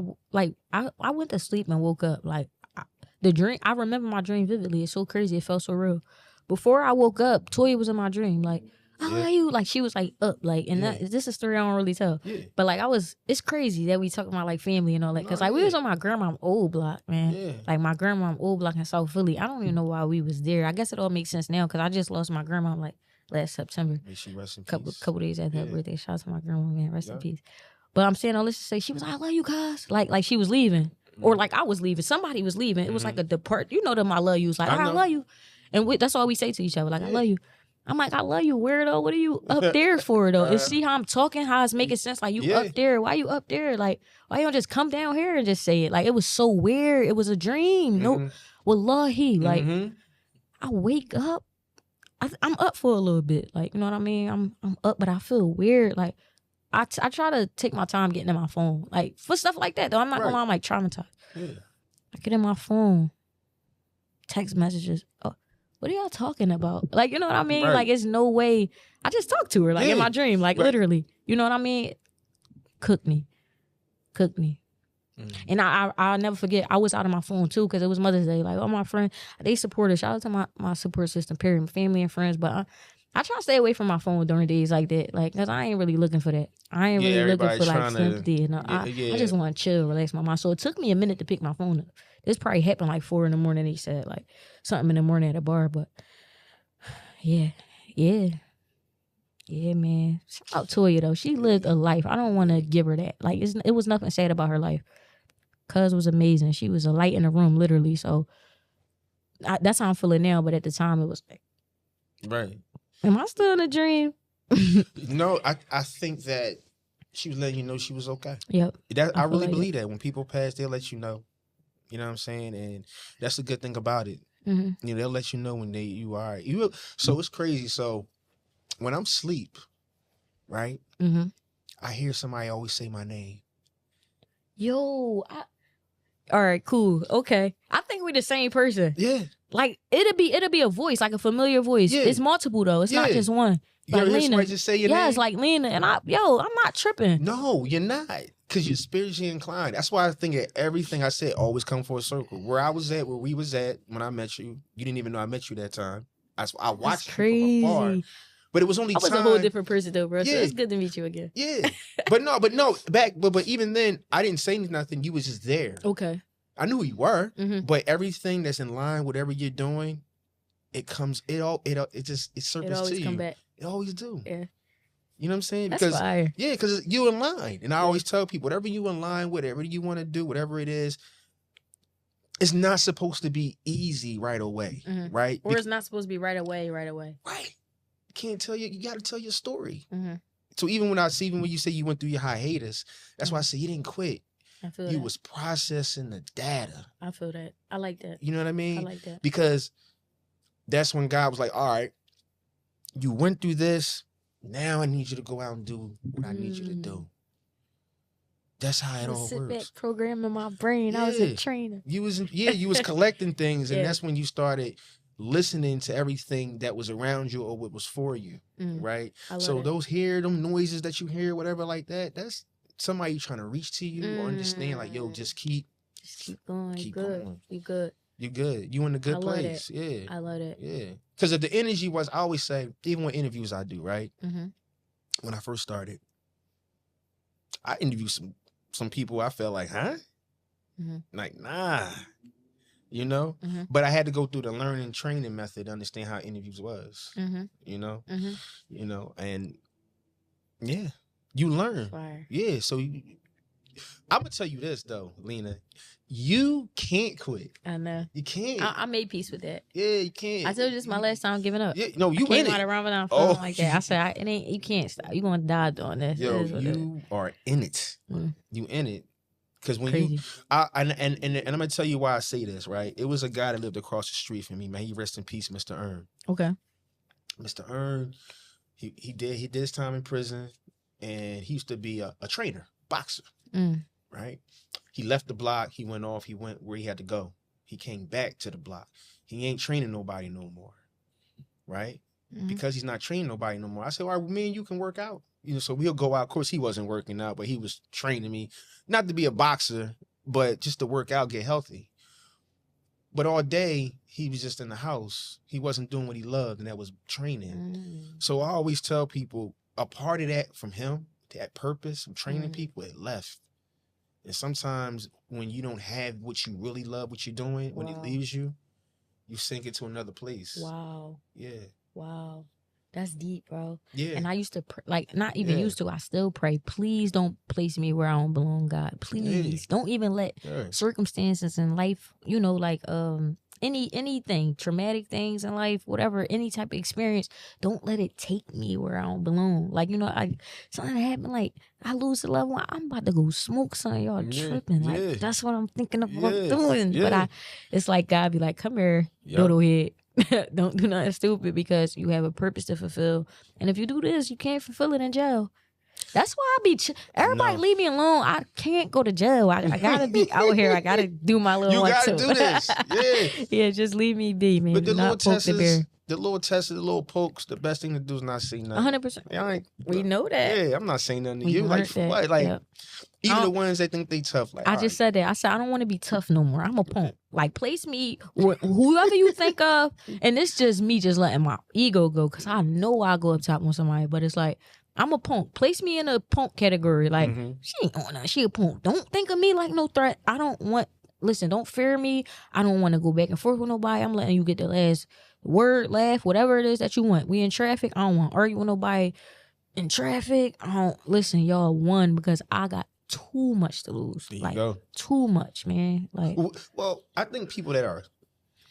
went to sleep and woke up. Like, I remember my dream vividly. It's so crazy. It felt so real. Before I woke up, Toya was in my dream. Like, I love you. Like, she was like up. Like, and this is a story I don't really tell. Yeah. But like, it's crazy that we talking about like family and all that. Cause like we was on my grandma's old block, man. Yeah. Like my grandma's old block in South Philly. I don't even know why we was there. I guess it all makes sense now. Cause I just lost my grandma like last September. May she rest in peace. Couple days after her birthday. Shout out to my grandma, man. Rest in peace. But I'm saying all this to say she was like, I love you, cuz. Like she was leaving. Or like I was leaving. Somebody was leaving. It was like a depart. You know them I love you. It's like, I love you. And that's all we say to each other. Like, I love you. I'm like, I love you, weirdo. What are you up there for, though? And see how I'm talking, how it's making sense. Like, you up there. Why you up there? Like, why you don't just come down here and just say it? Like, it was so weird. It was a dream. No, wallahi. Like, I wake up. I'm up for a little bit. Like, you know what I mean? I'm up, but I feel weird. Like, I try to take my time getting in my phone. Like, for stuff like that, though. I'm not gonna lie, I'm like traumatized. Yeah. I get in my phone. Text messages. Oh, what are y'all talking about? Like, you know what I mean? Right. Like, it's no way. I just talked to her, like, in my dream. Like, literally. You know what I mean? Cook me. And I'll never forget, I was out of my phone, too, because it was Mother's Day. Like, all my friends, they supported. Shout out to my support system, period, family and friends. But I try to stay away from my phone during days like that. Like, because I ain't really looking for that. I ain't really looking for, like, sympathy. No, I just want to chill, relax my mind. So it took me a minute to pick my phone up. This probably happened like 4 a.m. He said, like, something in the morning at a bar. But, yeah, man. Shout out Toya, though. She lived a life. I don't want to give her that. Like, it was nothing sad about her life. Cuz was amazing. She was a light in the room, literally. So, that's how I'm feeling now. But at the time, it was like, right. Am I still in a dream? No, I think that she was letting you know she was okay. Yep. I really believe that. When people pass, they'll let you know. You know what I'm saying? And that's the good thing about it. You know, they'll let you know when you are. So it's crazy. So when I'm asleep, right? I hear somebody always say my name. Yo, all right, cool, okay. I think we're the same person. Yeah. Like it'll be a voice, like a familiar voice. Yeah. It's multiple though. It's not just one. You ever hear somebody just say your name? Yeah, it's like Lena, and I'm not tripping. No, you're not. Because you're spiritually inclined. That's why I think that everything I said always come full circle. Where I was at, where we was at when I met you, you didn't even know I met you that time. I watched you from afar. But it was only I was a whole different person though, bro. Yeah. So it's good to meet you again. Yeah. But even then, I didn't say nothing. You was just there. Okay. I knew who you were, but everything that's in line, whatever you're doing, it surfaces to you. It always come back. It always do. Yeah. You know what I'm saying? That's fire. Yeah, because you in line. And I always tell people, whatever you in line, whatever you want to do, whatever it is, it's not supposed to be easy right away, right? Or it's not supposed to be right away. Right. You can't tell you got to tell your story. So even when you say you went through your hiatus, that's why I say you didn't quit. I feel You that. was processing the data. I feel that. I like that. You know what I mean? I like that. Because that's when God was like, all right, you went through this. Now I need you to go out and do what I need you to do. That's how it all sit works. back programming my brain. I was a trainer. You was collecting things, and Yeah. that's when you started listening to everything that was around you or what was for you, right? So them noises that you hear, whatever like that, that's somebody trying to reach to you or understand, like, yo, just keep going. Keep good. going. You good. You good. You in a good place. That. Yeah. I love it. Yeah. Because of the energy was, I always say, even with interviews I do, right? When I first started, I interviewed some people I felt like, huh? Like, nah. You know? But I had to go through the learning training method to understand how interviews was. You know? You know, and yeah. You learn. Fire. Yeah. So I'm gonna tell you this though, Lena. You can't quit. I know. You can't. I made peace with that. Yeah, you can't. I told you this is my last time giving up. Yeah, no, you I in came it. out of Ramadan feeling like that. I said, it ain't. You can't stop. You gonna die doing this. Yo, you are in it. You in it. Because when Crazy. and I'm gonna tell you why I say this, right? It was a guy that lived across the street from me, man. He rest in peace, Mr. Earn. Okay. Mr. Earn, he did his time in prison, and he used to be a trainer, boxer. Right? He left the block. He went off. He went where he had to go. He came back to the block. He ain't training nobody no more. Right? Because he's not training nobody no more. I said, all right, well, me and you can work out. You know, so we'll go out. Of course, he wasn't working out, but he was training me, not to be a boxer, but just to work out, get healthy. But all day, he was just in the house. He wasn't doing what he loved, and that was training. So I always tell people, a part of that from him, that purpose of training people, it left. And sometimes when you don't have what you really love, what you're doing, when it leaves you, you sink into another place. Wow. Yeah. Wow. That's deep, bro. Yeah. And I used to, not even used to, I still pray, please don't place me where I don't belong, God. Please. Don't even let circumstances in life, you know, like anything, traumatic things in life, whatever, any type of experience, don't let it take me where I don't belong. Like, you know, something happened, like, I lose the loved one, I'm about to go smoke something, y'all tripping. Like, that's what I'm thinking about doing. But it's like, God be like, come here, dodo head. Don't do nothing stupid because you have a purpose to fulfill. And if you do this, you can't fulfill it in jail. That's why I be everybody leave me alone. I can't go to jail. I gotta be out here. I gotta do my little one too. You gotta do this. Yeah. Yeah, just leave me be, man. But the little tests, the little pokes, the best thing to do is not say nothing. 100%. We know that. Yeah, I'm not saying nothing to you. Like, what? Like, even the ones that think they tough. Like, I just said that. I said, I don't want to be tough no more. I'm a punk. Like, place me whoever you think of. And it's just me just letting my ego go. Because I know I'll go up top on somebody. But it's like, I'm a punk. Place me in a punk category. Like, she ain't on that. She a punk. Don't think of me like no threat. I don't want, listen, don't fear me. I don't want to go back and forth with nobody. I'm letting you get the last word, laugh, whatever it is that you want. We in traffic. I don't want to argue with nobody in traffic. I don't, listen, y'all won because I got too much to lose. There you like, go. Too much, man. Like, well, I think people that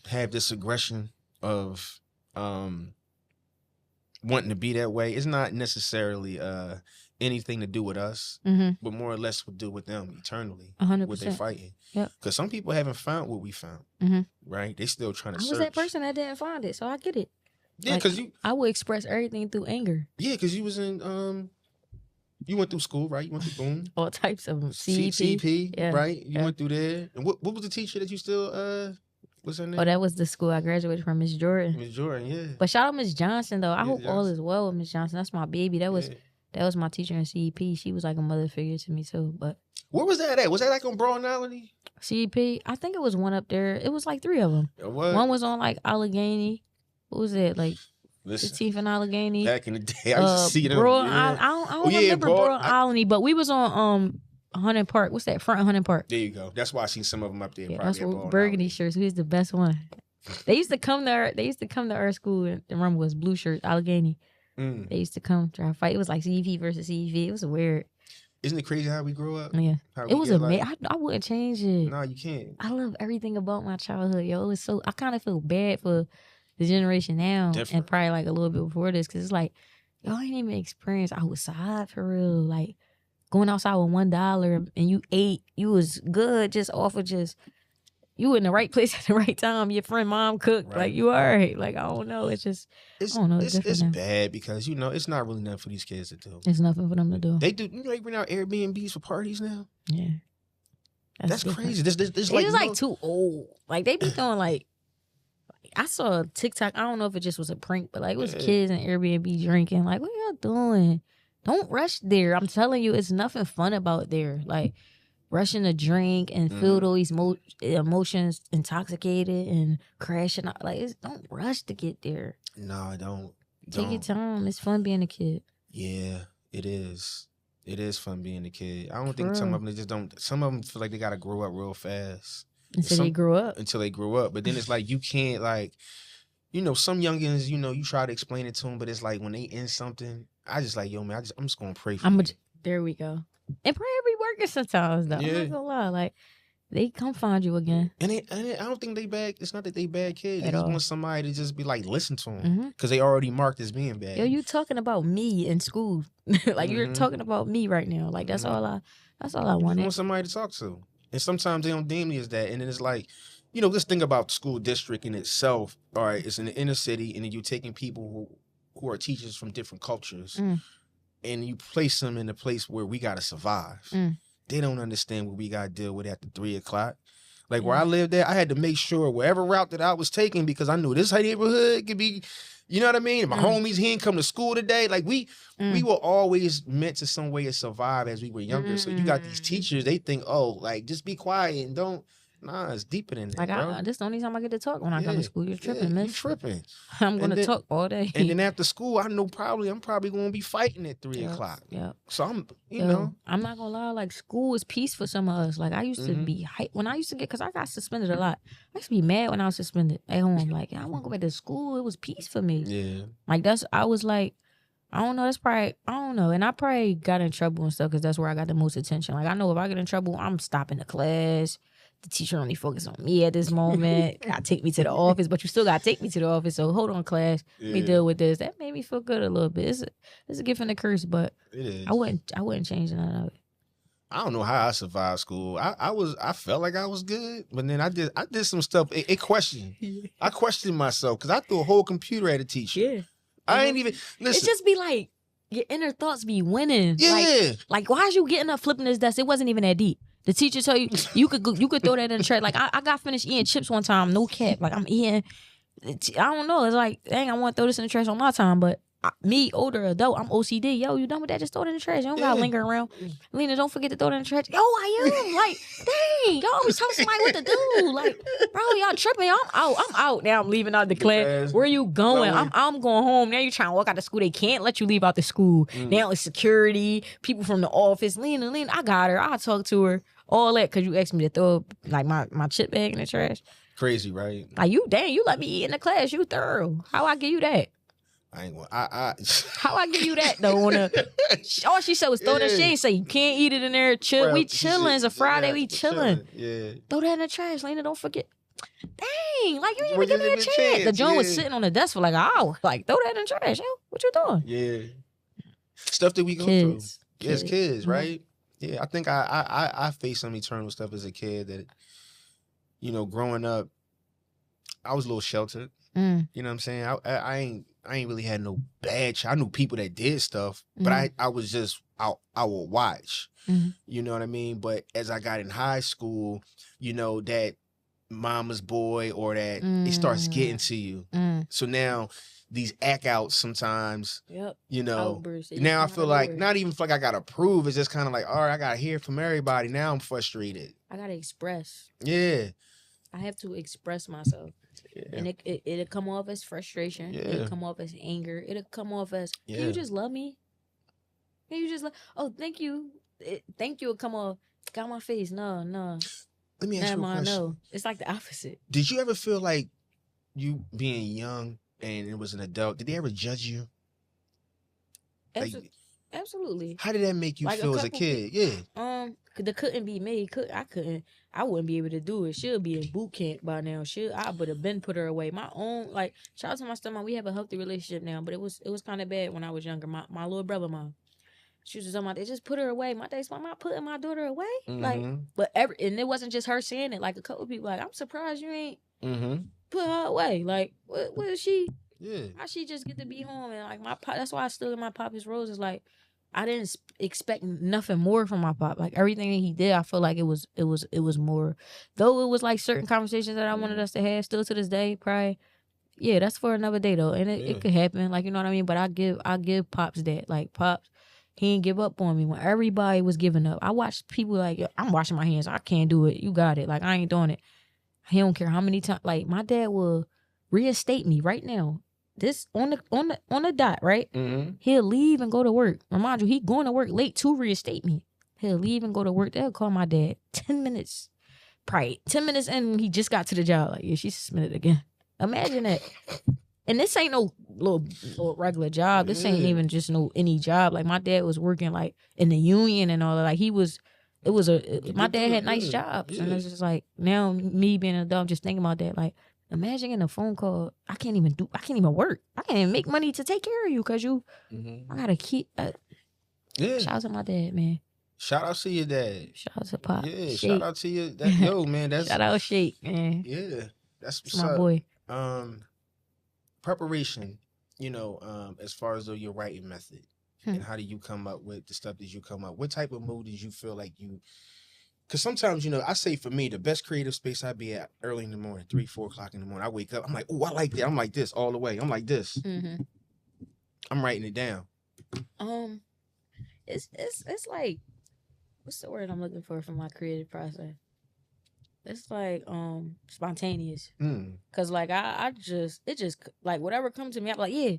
have this aggression of, wanting to be that way, it's not necessarily anything to do with us, but more or less would do with them eternally. 100%. What they're fighting. Yep. Because some people haven't found what we found, right? They still trying to search. I was that person that didn't find it, so I get it. Yeah, because I would express everything through anger. Yeah, because you was in you went through school, right? You went through Boone. All types of them. CP, right? You went through there. And what was the teacher that you still what's her name? Oh, that was the school I graduated from, Miss Jordan. Miss Jordan, yeah. But shout out Miss Johnson though. I hope Johnson. all is well with Miss Johnson. That's my baby. That was my teacher in CEP. She was like a mother figure to me too. But where was that at? Was that like on Broad Island? CEP? I think it was one up there. It was like 3 of them. What? One was on like Allegheny. What was it? Like Listen, 15th and Allegheny. back in the day, I used to see them. I don't remember Broad Island, but we was on Hunting Park. What's that? Front of Hunting Park. There you go. That's why I seen some of them up there. Yeah, that's what burgundy shirts. Who's the best one? They used to come to our school and remember was blue shirts, Allegheny. They used to come try to fight. It was like CEP versus CEP. It was weird. Isn't it crazy how we grew up? Yeah. It was amazing. I wouldn't change it. No, you can't. I love everything about my childhood, yo. It was so, I kind of feel bad for the generation now and probably like a little bit before this because it's like, y'all ain't even experienced outside for real. Like going outside with $1 and you ate, you was good just off of just you in the right place at the right time. Your friend mom cooked, Right. like you all right. Like I don't know, it's just I don't know. It's bad because it's not really nothing for these kids to do. It's nothing for them to do. They do. They bring out Airbnbs for parties now. Yeah, that's crazy. This they just like too old. Like they be doing like. I saw a TikTok. I don't know if it just was a prank, but like it was kids in Airbnb drinking. Like, what y'all doing? Don't rush there. I'm telling you, it's nothing fun about there. Like rushing a drink and feel those emotions intoxicated and crashing out. Like, don't rush to get there. No, don't. Take your time. It's fun being a kid. Yeah, it is. It is fun being a kid. I don't think some of them just don't. Some of them feel like they gotta grow up real fast. Until they grow up. But then it's like you can't like, some youngins, you try to explain it to them, but it's like when they in something, I just like, yo man, I'm just gonna pray for you. There we go. And prayer be working sometimes though. Yeah. I'm not gonna lie. Like they come find you again. And I don't think they bad. It's not that they bad kids. They just want somebody to just be like, listen to them. Because they already marked as being bad. Yo, you talking about me in school. Like you're talking about me right now. Like that's all I wanted. You want somebody to talk to. And sometimes they don't deem me as that. And then it's like, just think about the school district in itself. All right, it's in the inner city, and then you're taking people who are teachers from different cultures, and you place them in a place where we got to survive. They don't understand what we got to deal with after 3 o'clock. Like where I lived at, I had to make sure wherever route that I was taking, because I knew this neighborhood could be, you know what I mean? My homies, he ain't come to school today. Like we were always meant to some way to survive as we were younger. So you got these teachers, they think, oh, like just be quiet and don't. Nah, it's deeper than that, bro. This the only time I get to talk when I come to school. You're tripping, man. You tripping. I'm going to talk all day. And then after school, I know I'm probably going to be fighting at 3 o'clock. Yeah. So I'm, I'm not going to lie. Like school is peace for some of us. Like I used to be hyped when I used to because I got suspended a lot. I used to be mad when I was suspended at home. Like, I want to go back to school. It was peace for me. Yeah. Like I was like, I don't know. That's probably, I don't know. And I probably got in trouble and stuff because that's where I got the most attention. Like I know if I get in trouble, I'm stopping the class. The teacher only focused on me at this moment. Gotta take me to the office, but you still gotta take me to the office. So hold on, class. Let me deal with this. That made me feel good a little bit. It's a gift and a curse, but it is. I wouldn't change none of it. I don't know how I survived school. I felt like I was good, but then I did some stuff. It questioned. I questioned myself because I threw a whole computer at a teacher. Yeah. I ain't even listen. It just be like your inner thoughts be winning. Yeah. Like why is you getting up flipping this desk? It wasn't even that deep. The teacher tell you could throw that in the trash. Like I got finished eating chips one time, no cap. Like I'm eating, I don't know. It's like, dang, I want to throw this in the trash on my time, but me, older adult, I'm OCD. Yo, you done with that? Just throw it in the trash. You don't gotta linger around. Lena, don't forget to throw it in the trash. Yo, I am. Like, dang, y'all always tell somebody what to do. Like, bro, y'all tripping. I'm out. Now I'm leaving out the class. Where you going? I'm going home. Now you trying to walk out the school. They can't let you leave out the school. Now it's security, people from the office. Lena, I got her. I'll talk to her. All that because you asked me to throw like my chip bag in the trash. Crazy, right? Like you let me eat in the class. You thorough. How I give you that? I ain't gonna. How I give you that though? All she said was throw that. She ain't say you can't eat it in there. Chill. We chilling. It's a Friday. We chilling. Yeah. Throw that in the trash, Lena. Don't forget. Dang, like you didn't even give me a chance. The joint was sitting on the desk for like an hour. Like throw that in the trash. Yo, what you doing? Yeah. Stuff that we go through. As kids, right? Yeah, I think I faced some eternal stuff as a kid that, growing up, I was a little sheltered. You know what I'm saying? I ain't really had no bad. I knew people that did stuff, but I was just I would watch. You know what I mean? But as I got in high school, that mama's boy or that it starts getting to you. So now these act outs sometimes, Outbursts. Now I feel like, not even feel like I gotta prove, it's just kind of like, all right, I gotta hear from everybody. Now I'm frustrated. I gotta express. Yeah. I have to express myself. Yeah. And it'll come off as frustration. Yeah. It'll come off as anger. It'll come off as, can you just love me? Can you just thank you. Thank you will come off, got my face. No. Let me ask you a question. No. It's like the opposite. Did you ever feel like you being young and it was an adult, did they ever judge you? Absolutely. How did that make you feel as a kid? Yeah. that couldn't be me. I wouldn't be able to do it. She'll be in boot camp by now. I would have been put her away. My own, like, shout out to my stepmom. We have a healthy relationship now, but it was kind of bad when I was younger. My little brother mom, she was just talking about, they just put her away. My dad's, I'm not putting my daughter away. Like, but and it wasn't just her saying it. Like, a couple people, like, I'm surprised you ain't put her away. Like, what is she? Yeah. How she just get to be home? And like, my pop, that's why I still in my poppy's roses. Like, I didn't expect nothing more from my pop. Like, everything that he did, I feel like it was more. Though it was like certain conversations that I wanted us to have, still to this day, probably. Yeah, that's for another day though, and it could happen. Like, you know what I mean. But I give Pops that. Like, Pops, he didn't give up on me when everybody was giving up. I watched people like, I'm washing my hands. I can't do it. You got it. Like, I ain't doing it. He don't care how many times. Like, my dad will reinstate me right now. This on the dot, right? He'll leave and go to work. Remind you, he going to work late to reinstate me. He'll leave and go to work. They'll call my dad 10 minutes, probably 10 minutes in when he just got to the job. Like, yeah, she's suspended again. Imagine that. And this ain't no little regular job. This ain't even just any job. Like, my dad was working like in the union and all that. Like, my dad had nice jobs. And it's just like, now me being an adult, I'm just thinking about that. Like, imagine getting a phone call. I can't even work. I can't even make money to take care of you because I gotta keep. Shout out to my dad, man. Shout out to your dad. Shout out to Pop. Yeah, Shake. shout out to your yo, man. That's shout out Shake, man. Yeah, that's what's my up. boy. Preparation. As far as your writing method, and how do you come up with the stuff that you come up? What type of mood did you feel like you? Because sometimes, I say for me, the best creative space I be at early in the morning, 3, 4 o'clock in the morning. I wake up, I'm like, oh, I like that. I'm like this all the way. I'm like this. I'm writing it down. It's like, what's the word I'm looking for my creative process? It's like spontaneous. Cause like it just like whatever comes to me, I'm like, yeah.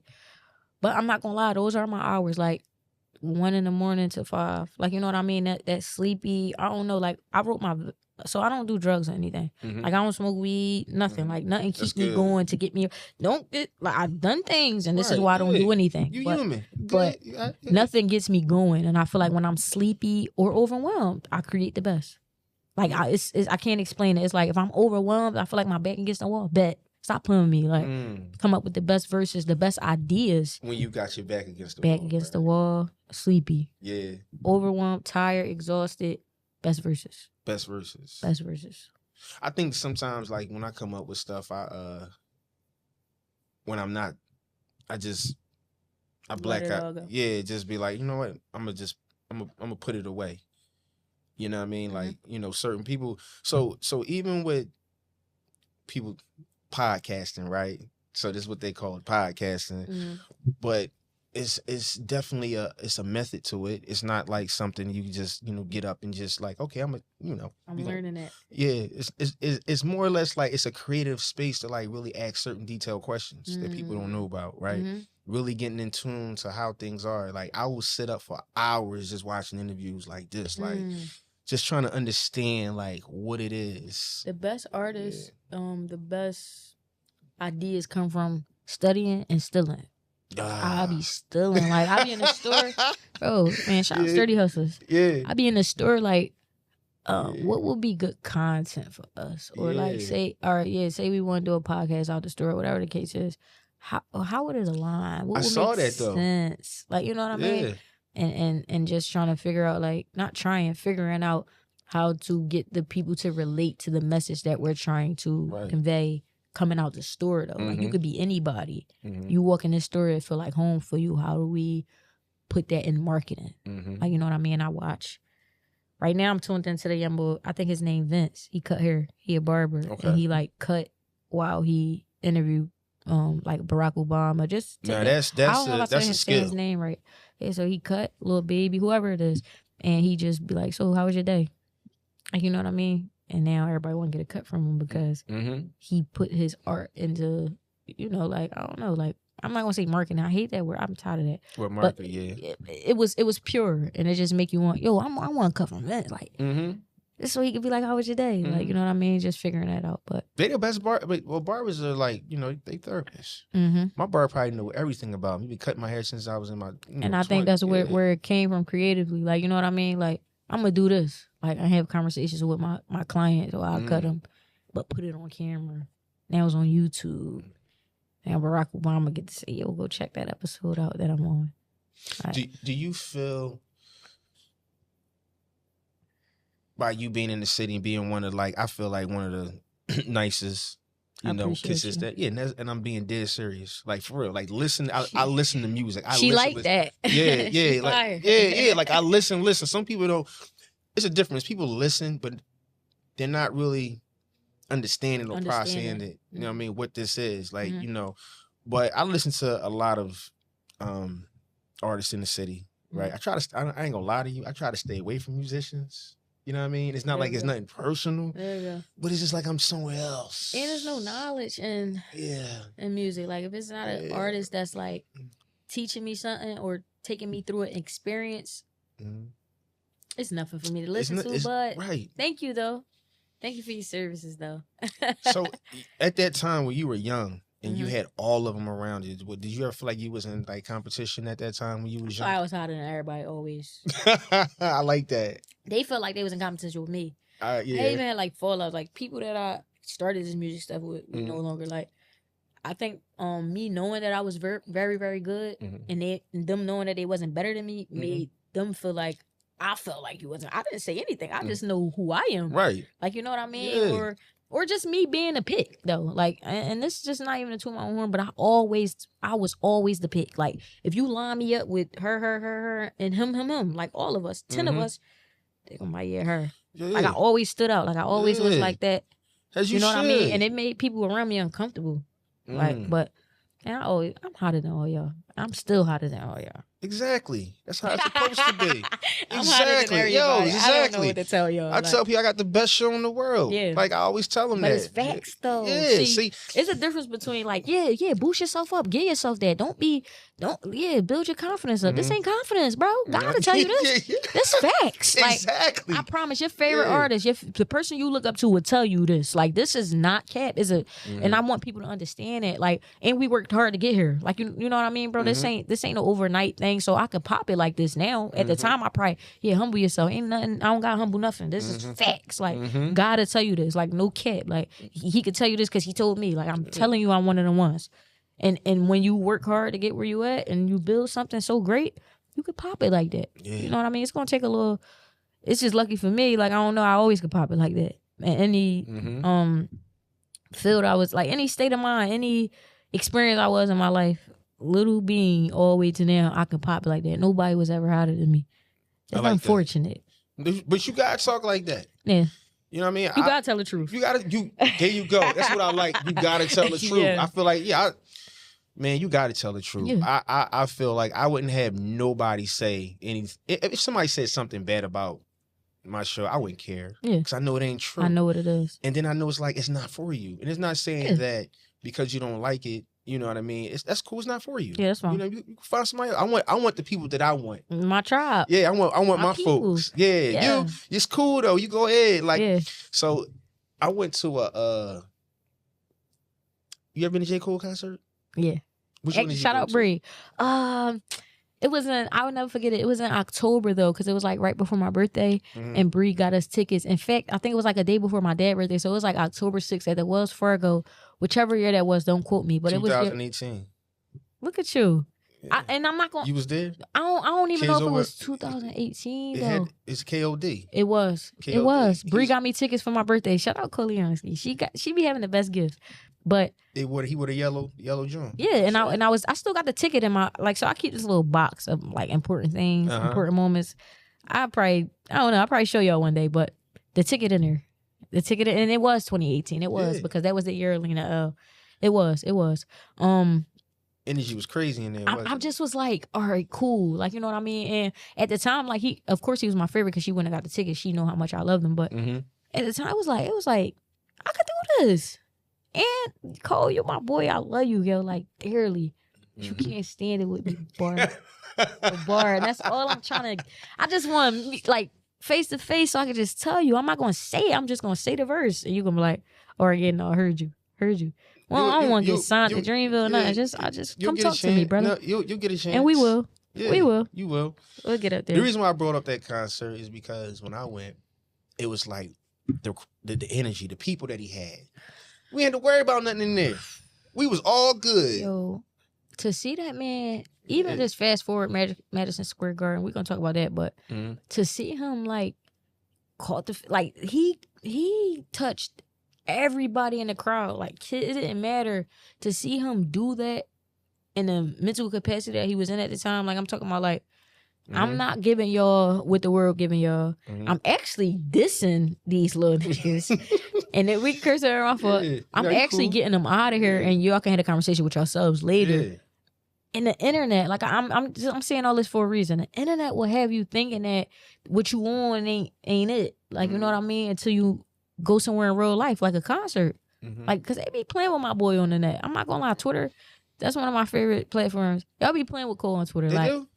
But I'm not gonna lie, those are my hours. Like 1 a.m. to 5. Like, you know what I mean? That sleepy. I don't know. Like, I wrote so I don't do drugs or anything. Like, I don't smoke weed, nothing. Like, nothing keeps me going to get me. Don't get, like, I've done things and this is why I don't do anything. You human. But nothing gets me going. And I feel like when I'm sleepy or overwhelmed, I create the best. Like, I can't explain it. It's like, if I'm overwhelmed, I feel like my back against the wall. Bet. Stop playing with me. Like, come up with the best verses, the best ideas. When you got your back against the wall. Back against the wall, sleepy. Yeah. Overwhelmed, tired, exhausted. Best verses. Best verses. Best verses. I think sometimes, like, when I come up with stuff, when I'm not, I black out. Yeah, just be like, you know what? I'm gonna put it away. You know what I mean? Like, certain people. So even with people podcasting, right? So this is what they call it, podcasting. But it's definitely a method to it. It's not like something you just get up and just like, okay, I'm learning it. Yeah, it's more or less like it's a creative space to like really ask certain detailed questions that people don't know about, right? Really getting in tune to how things are. Like, I will sit up for hours just watching interviews like this, like just trying to understand like what it is. The best artists, the best ideas come from studying and stealing. I'll be stealing. Like, I be in the store. Bro, man, shout out Sturdy Hustlers. Yeah. I be in the store like, what would be good content for us? Or like say we want to do a podcast out the store, whatever the case is. How would it align? What would saw make that though. Sense? Like, you know what I mean? And just trying to figure out, like, figuring out how to get the people to relate to the message that we're trying to convey coming out the store though. Like, you could be anybody. You walk in this store, it feel like home for you. How do we put that in marketing? Like, you know what I mean? I watch. Right now I'm tuned into the young boy. I think his name Vince. He cut hair. He a barber. And he like cut while he interviewed like Barack Obama. That's a skill. His name right. Yeah, so he cut Lil Baby, whoever it is, and he just be like, so how was your day? Like, you know what I mean? And now everybody want to get a cut from him because he put his art into, like, I don't know, like, I'm not gonna say marketing. I hate that word. I'm tired of that. What marketing? It was pure, and it just make you want. I want to cut from that. Like, this so he could be like, how was your day? Like, you know what I mean? Just figuring that out. But they the best barbers are like, they therapists. My barber probably know everything about me. He been cutting my hair since I was in my. And I think that's where it came from creatively. Like, you know what I mean? Like, I'm gonna do this. Like, I have conversations with my clients, or I cut them, but put it on camera. Now it's on YouTube. Now Barack Obama get to say, yo, go check that episode out that I'm on. Do you feel, by you being in the city and being one of, like, I feel like one of the nicest, kisses that, and I'm being dead serious, like, for real, like, listen, I listen to music. She like that. Yeah, like, like, I listen. Some people don't. It's a difference. People listen, but they're not really understanding or processing it. You know what I mean? What this is, like, But I listen to a lot of artists in the city, right? I ain't gonna lie to you. I try to stay away from musicians. You know what I mean? It's not like it's nothing personal. There you go. But it's just like I'm somewhere else. And there's no knowledge in music. Like, if it's not an artist that's like teaching me something or taking me through an experience, it's nothing for me to listen to. But thank you, though. Thank you for your services, though. So, at that time when you were young and you had all of them around you, did you ever feel like you was in, like, competition at that time when you was young? I was hotter than everybody, always. I like that. They felt like they was in competition with me. I even had, like, fallouts. Like, people that I started this music stuff with no longer, like, I think me knowing that I was very, very, very good and them knowing that they wasn't better than me made them feel like I felt like you wasn't. I didn't say anything. I just know who I am. Right. Like, you know what I mean? Yeah. Or just me being a pick, though. Like, and this is just not even a toot my own horn, but I was always the pick. Like, if you line me up with her, and him, like all of us, 10 of us, they gonna buy her. Yeah. Like, I always stood out. Like, I always was like that. As you know should. what I mean? And it made people around me uncomfortable. Like, but and I'm hotter than all y'all. I'm still hotter than all y'all. Exactly. That's how it's supposed to be. I'm exactly. Yo, exactly. I don't know what to tell y'all. I tell people I got the best show in the world. Yeah. Like, I always tell them but that. But it's facts, though. Yeah, see. It's a difference between, like, boost yourself up. Get yourself there. Build your confidence up. This ain't confidence, bro. Gotta tell you this. This facts. Like, exactly. I promise, your favorite artist, the person you look up to will tell you this. Like, this is not cap. And I want people to understand it. Like, and we worked hard to get here. Like, you know what I mean, bro? This ain't no overnight thing. So I could pop it like this now. At the time, I probably, humble yourself. Ain't nothing. I don't got humble nothing. This is facts. Like, God will tell you this. Like, no cap. Like, he could tell you this because he told me. Like, I'm telling you, I'm one of the ones. And when you work hard to get where you at and you build something so great, you could pop it like that. Yeah. You know what I mean? It's gonna take a little. It's just lucky for me. Like, I don't know. I always could pop it like that. And any field I was, like, any state of mind, any experience I was in my life, little being all the way to now, I can pop it like that. Nobody was ever hotter than me. That's like unfortunate. That. But you gotta talk like that. Yeah. You know what I mean? You gotta tell the truth. There you go. That's what I like. You gotta tell the truth. I feel like, man, you gotta tell the truth. Yeah. I feel like I wouldn't have nobody say anything. If somebody said something bad about my show, I wouldn't care. Yeah. Because I know it ain't true. I know what it is. And then I know it's like, it's not for you. And it's not saying that because you don't like it, you know what I mean? That's cool. It's not for you. Yeah, that's fine. You know, you can find somebody else. I want the people that I want. My tribe. Yeah, I want my folks. Yeah. It's cool though. You go ahead. Like, so I went to you ever been to J. Cole concert? Yeah. Shout out Bree. It was I would never forget it. It was in October though, because it was like right before my birthday, and Bree got us tickets. In fact, I think it was like a day before my dad's birthday, so it was like October 6th at the Wells Fargo, whichever year that was. Don't quote me, but 2018. Look at you. Yeah. And I'm not gonna. You was there? I don't even know if it was 2018 though. It's KOD. It was. KOD. It was. Bree got me tickets for my birthday. Shout out Koleansky. She be having the best gifts. But he would a yellow joint. Yeah, and I still got the ticket in my, like, so I keep this little box of like important things, important moments. I'll probably show y'all one day, but the ticket in there. And it was 2018. It was because that was the year of Lena L. It was. Energy was crazy in there. I just was like, all right, cool. Like, you know what I mean? And at the time, like, of course he was my favorite because she went and got the ticket. She know how much I loved him. But at the time, it was like, I could do this. And Cole, you're my boy. I love you, yo, like, dearly. You can't stand it with me, bar. And that's all I'm trying to. I just want, like, face to face so I can just tell you. I'm not going to say it. I'm just going to say the verse. And you're going to be like, all right, yeah, no, I heard you. Well, I don't want to get signed to Dreamville or nothing. Just come talk to me, brother. No, you'll get a chance. And we will. Yeah, we will. You will. We'll get up there. The reason why I brought up that concert is because when I went, it was like the energy, the people that he had. We had to worry about nothing in there. We was all good. Yo, to see that man, even just fast forward Madison Square Garden, we're gonna talk about that, but to see him like he touched everybody in the crowd. Like it didn't matter to see him do that in the mental capacity that he was in at the time. Like I'm talking about like I'm not giving y'all what the world giving y'all. I'm actually dissing these little niggas. And then we curse her off for I'm actually getting them out of here and y'all can have a conversation with yourselves later. Yeah. And the internet, like I'm saying all this for a reason. The internet will have you thinking that what you on ain't it. Like you know what I mean? Until you go somewhere in real life, like a concert. Like cause they be playing with my boy on the net. I'm not gonna lie, Twitter, that's one of my favorite platforms. Y'all be playing with Cole on Twitter. They like do?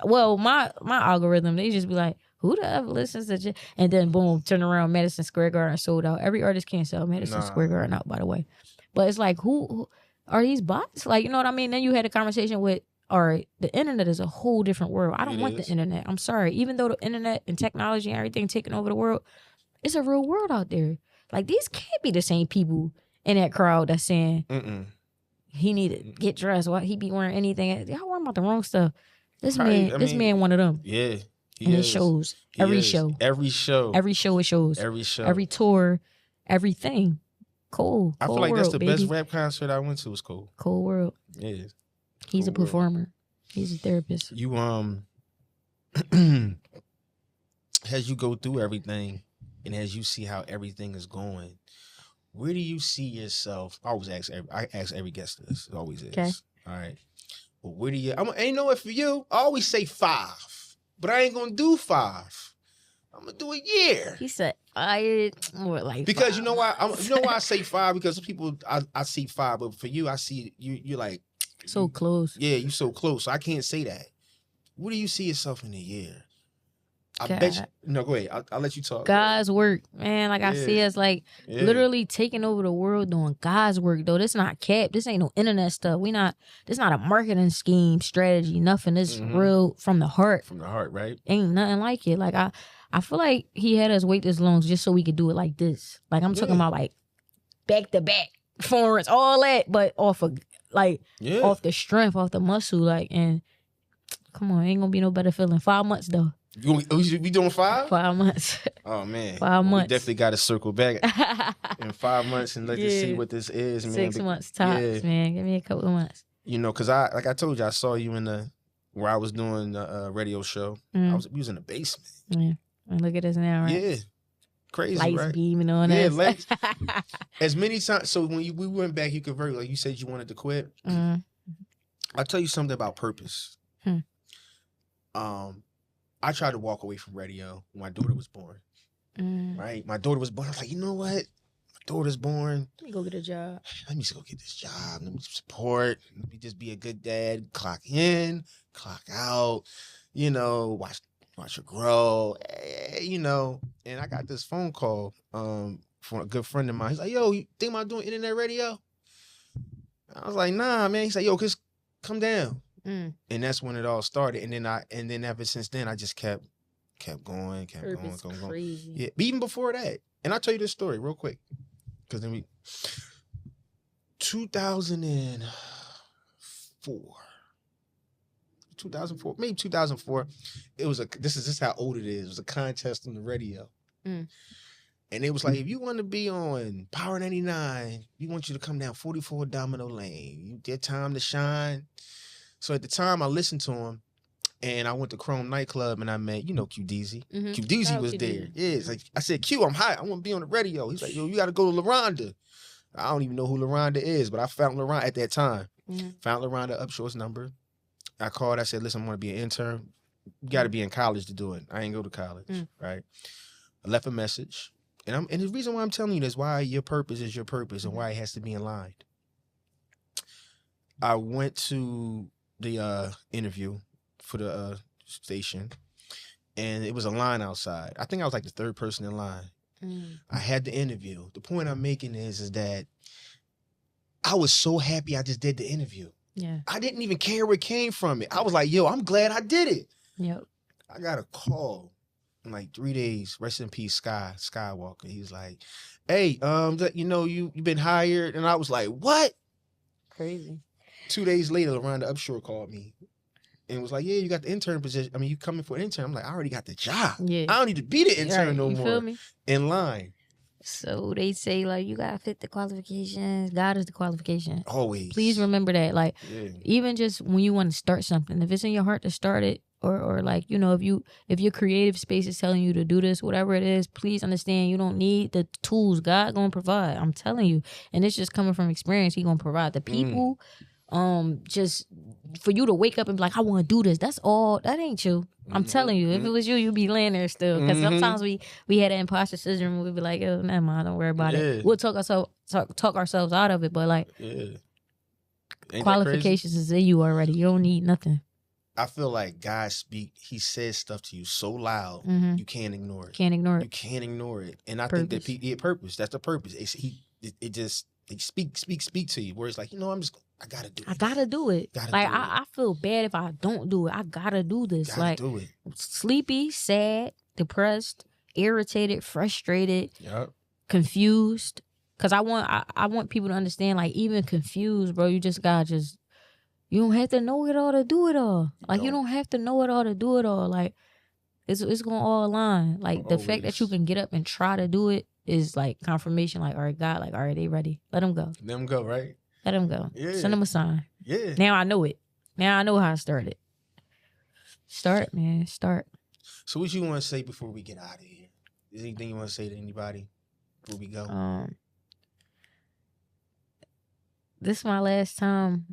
Well, my algorithm, they just be like, who the ever listens to and then boom, turn around, Madison Square Garden sold out. Every artist can't sell Madison Square Garden out, by the way. But it's like, who are these bots? Like, you know what I mean? Then you had a conversation with, all right, the internet is a whole different world. I don't want the internet. I'm sorry. Even though the internet and technology and everything taking over the world, it's a real world out there. Like, these can't be the same people in that crowd that's saying he need to get dressed. Why he be wearing anything? Y'all worrying about the wrong stuff. This man one of them. Yeah. And it shows. Every show. Every show it shows. Every show. Every tour. Everything. Cool. I feel like that's the best rap concert I went to was Cole. Cold World. Yeah. He's a performer. He's a therapist. You as you go through everything and as you see how everything is going, where do you see yourself? I ask every guest this. It always is. Okay. All right. But where do you? You know what? For you, I always say 5, but I ain't gonna do 5. I'm gonna do a year. He said, "I more like because 5. You know why? You know why I say 5? Because some people I see 5, but for you, I see you. You're like so close. Yeah, you so close. So I can't say that. Where do you see yourself in a year? I bet you. No, go ahead. I'll let you talk. God's work, man. Like I see us like literally taking over the world doing God's work. Though this not cap. This ain't no internet stuff. This not a marketing scheme, strategy, nothing. This real from the heart. From the heart, right? Ain't nothing like it. Like I feel like he had us wait this long just so we could do it like this. Like I'm talking about like back to back performance, all that, but off of off the strength, off the muscle, like and come on, ain't gonna be no better feeling. 5 months though. We should be doing 5? 5 months. Oh man, 5 months. We definitely got to circle back in 5 months and let's just see what this is, man. 6 months tops, man. Give me a couple of months. You know, cause like I told you, I saw you in where I was doing the radio show. We was in the basement. Yeah, and look at us now, right? Yeah, crazy, lights right? Beaming on us. Yeah, lights. As many times. So when we went back, you converted. Like you said, you wanted to quit. I'll tell you something about purpose. I tried to walk away from radio when my daughter was born. Right? My daughter was born. I was like, you know what? My daughter's born. Let me go get a job. Let me just go get this job. Let me support. Let me just be a good dad. Clock in, clock out. You know, watch her grow. You know. And I got this phone call from a good friend of mine. He's like, yo, you think about doing internet radio? I was like, nah, man. He's like, yo, just come down. And that's when it all started. And then ever since then, I just kept going. Crazy. Yeah, but even before that. And I'll tell you this story real quick. Because then 2004, maybe 2004, this is how old it is. It was a contest on the radio. And it was like, if you want to be on Power 99, we want you to come down 44 Domino Lane. Your time to shine. So at the time, I listened to him, and I went to Chrome nightclub, and I met, Q Deezy. Q Deezy was there. Yeah, it's like I said, Q, I'm hot. I want to be on the radio. He's like, yo, you got to go to LaRonda. I don't even know who LaRonda is, but I found LaRonda at that time. Found LaRonda Upshaw's number. I called. I said, listen, I want to be an intern. You got to be in college to do it. I ain't go to college, right? I left a message, and the reason why I'm telling you this, why your purpose is your purpose, and why it has to be in line. I went to the interview for the station, and it was a line outside. I think I was like the 3rd person in line. I had the interview. The point I'm making is that I was so happy I just did the interview. Yeah. I didn't even care where it came from. I was like, yo, I'm glad I did it. Yep. I got a call in like 3 days. Rest in peace, Skywalker. He's like, hey, you've been hired. And I was like, what? Crazy. 2 days later, LaRonda Upshur called me and was like, yeah, you got the intern position. I mean, you coming for an intern. I'm like, I already got the job. Yeah. I don't need to be the intern no more. Feel me? In line. So they say, like, you got to fit the qualifications. God is the qualification. Always. Please remember that. Like, even just when you want to start something, if it's in your heart to start it, or like, if your creative space is telling you to do this, whatever it is, please understand you don't need the tools. God gonna provide. I'm telling you. And it's just coming from experience. He gonna provide. The people, just for you to wake up and be like, I want to do this. That's all. That ain't you. I'm telling you. If it was you, you'd be laying there still. Because sometimes we had an imposter syndrome. And we'd be like, oh, never mind. Don't worry about it. We'll talk ourselves out of it. But like, qualifications is in you already. You don't need nothing. I feel like God he says stuff to you so loud, you can't ignore it. You can't ignore it. And I think that purpose. That's the purpose. It speak to you. Where it's like, I gotta do it. I gotta do it. I feel bad if I don't do it. I gotta do this. Do it. Sleepy, sad, depressed, irritated, frustrated, confused. Cause I want people to understand, like, even confused, bro, you just gotta you don't have to know it all to do it all. Like, you don't have to know it all to do it all. Like, it's gonna all align. Like, the fact that you can get up and try to do it is like confirmation. Like, all right, God, like, all right, they ready. Let them go. Let them go, right? Let them go. Yeah. Send them a sign. Yeah. Now I know it. Now I know how I started. Start, man. Start. So what you want to say before we get out of here? Is there anything you want to say to anybody before we go? This is my last time.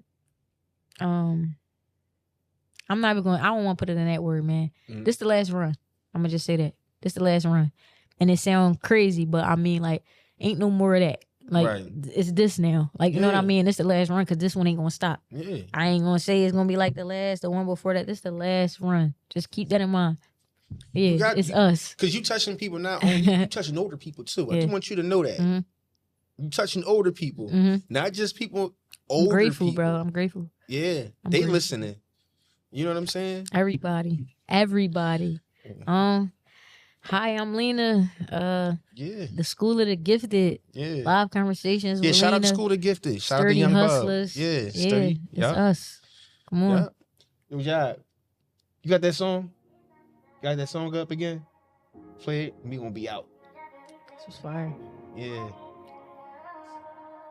I'm not even going. I don't want to put it in that word, man. This the last run. I'm gonna just say that. This the last run, and it sounds crazy, but I mean, like, ain't no more of that. Like, it's this now. Like, you know what I mean? This the last run, because this one ain't gonna stop. Yeah. I ain't gonna say it's gonna be like the one before that. This the last run. Just keep that in mind. Yeah, it's us. Because you touching people not only, you touching older people too. I just want you to know that. You touching older people, not just people. Older I'm grateful, people. Bro. I'm grateful. Yeah, they listening. You know what I'm saying? Everybody. Hi, I'm Lena. The School of the Gifted. Yeah. Live conversations with shout Lena. out to School of the Gifted. Shout Sturdy out to Young Hustlers. Bub. Yeah, Sturdy. It's us. Come on. Good job. You got that song? Got that song up again? Play it. We gonna be out. This was fire. Yeah.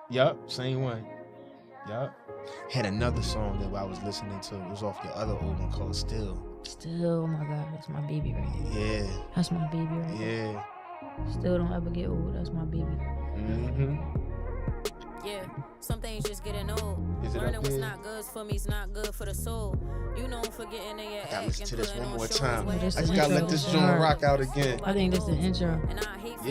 Yup. Same one. Yup. Had another song that I was listening to. It was off your other old one called Still. Still, oh my God, that's my baby right there. Yeah. That's my baby right there. Yeah. Still don't ever get old. That's my baby. Yeah, some things just getting old. Learning what's not good for me is not good for the soul. You know, forgetting in your act. I gotta listen to this one more time. I just gotta let this joint rock out again. I think this is the intro.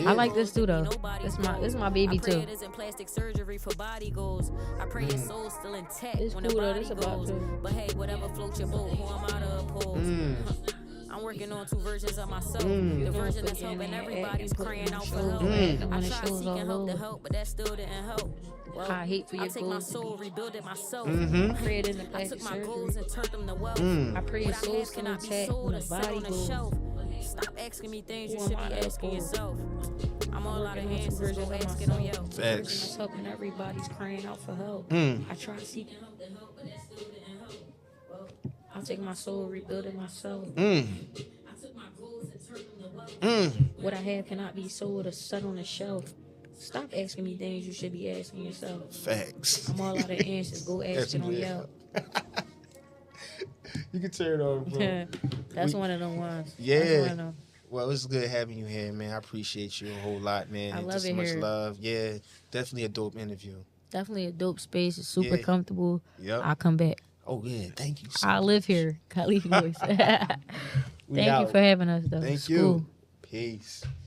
I like this too, though. This is my baby too. It isn't plastic surgery for body goals. I pray your soul's still intact it's when cool, the body goes. To. But hey, whatever floats your boat, who I'm out of oppose. I'm working on 2 versions of myself. The version that's helping everybody's crying out for help. I tried seeking help to help, but that still didn't help. Well, I hate for your take my soul, rebuild it myself. I prayed in the I took my goals and turned them to wealth. I pray your soul's cannot be sold or sit on the shelf. Stop asking me things you should be asking yourself. I'm all out of answers, go ask it on Yelp. Facts. Helping everybody's crying out for help. I tried seeking help to help, but that still didn't help. I'll take my soul, rebuild it myself. I took my goals and turned them to wealth. What I have cannot be sold or set on the shelf. Stop asking me things you should be asking yourself. Facts. I'm all out of answers. Go ask it on Yelp. You can turn it over, bro. That's one of them ones. Yeah. Well, it's good having you here, man. I appreciate you a whole lot, man. I love it here. Much love. Yeah, definitely a dope interview. Definitely a dope space. It's super comfortable. Yep. I'll come back. Oh, yeah. Thank you so I live here. Khalif voice. Thank you for having us, though. Thank you. Cool. Peace.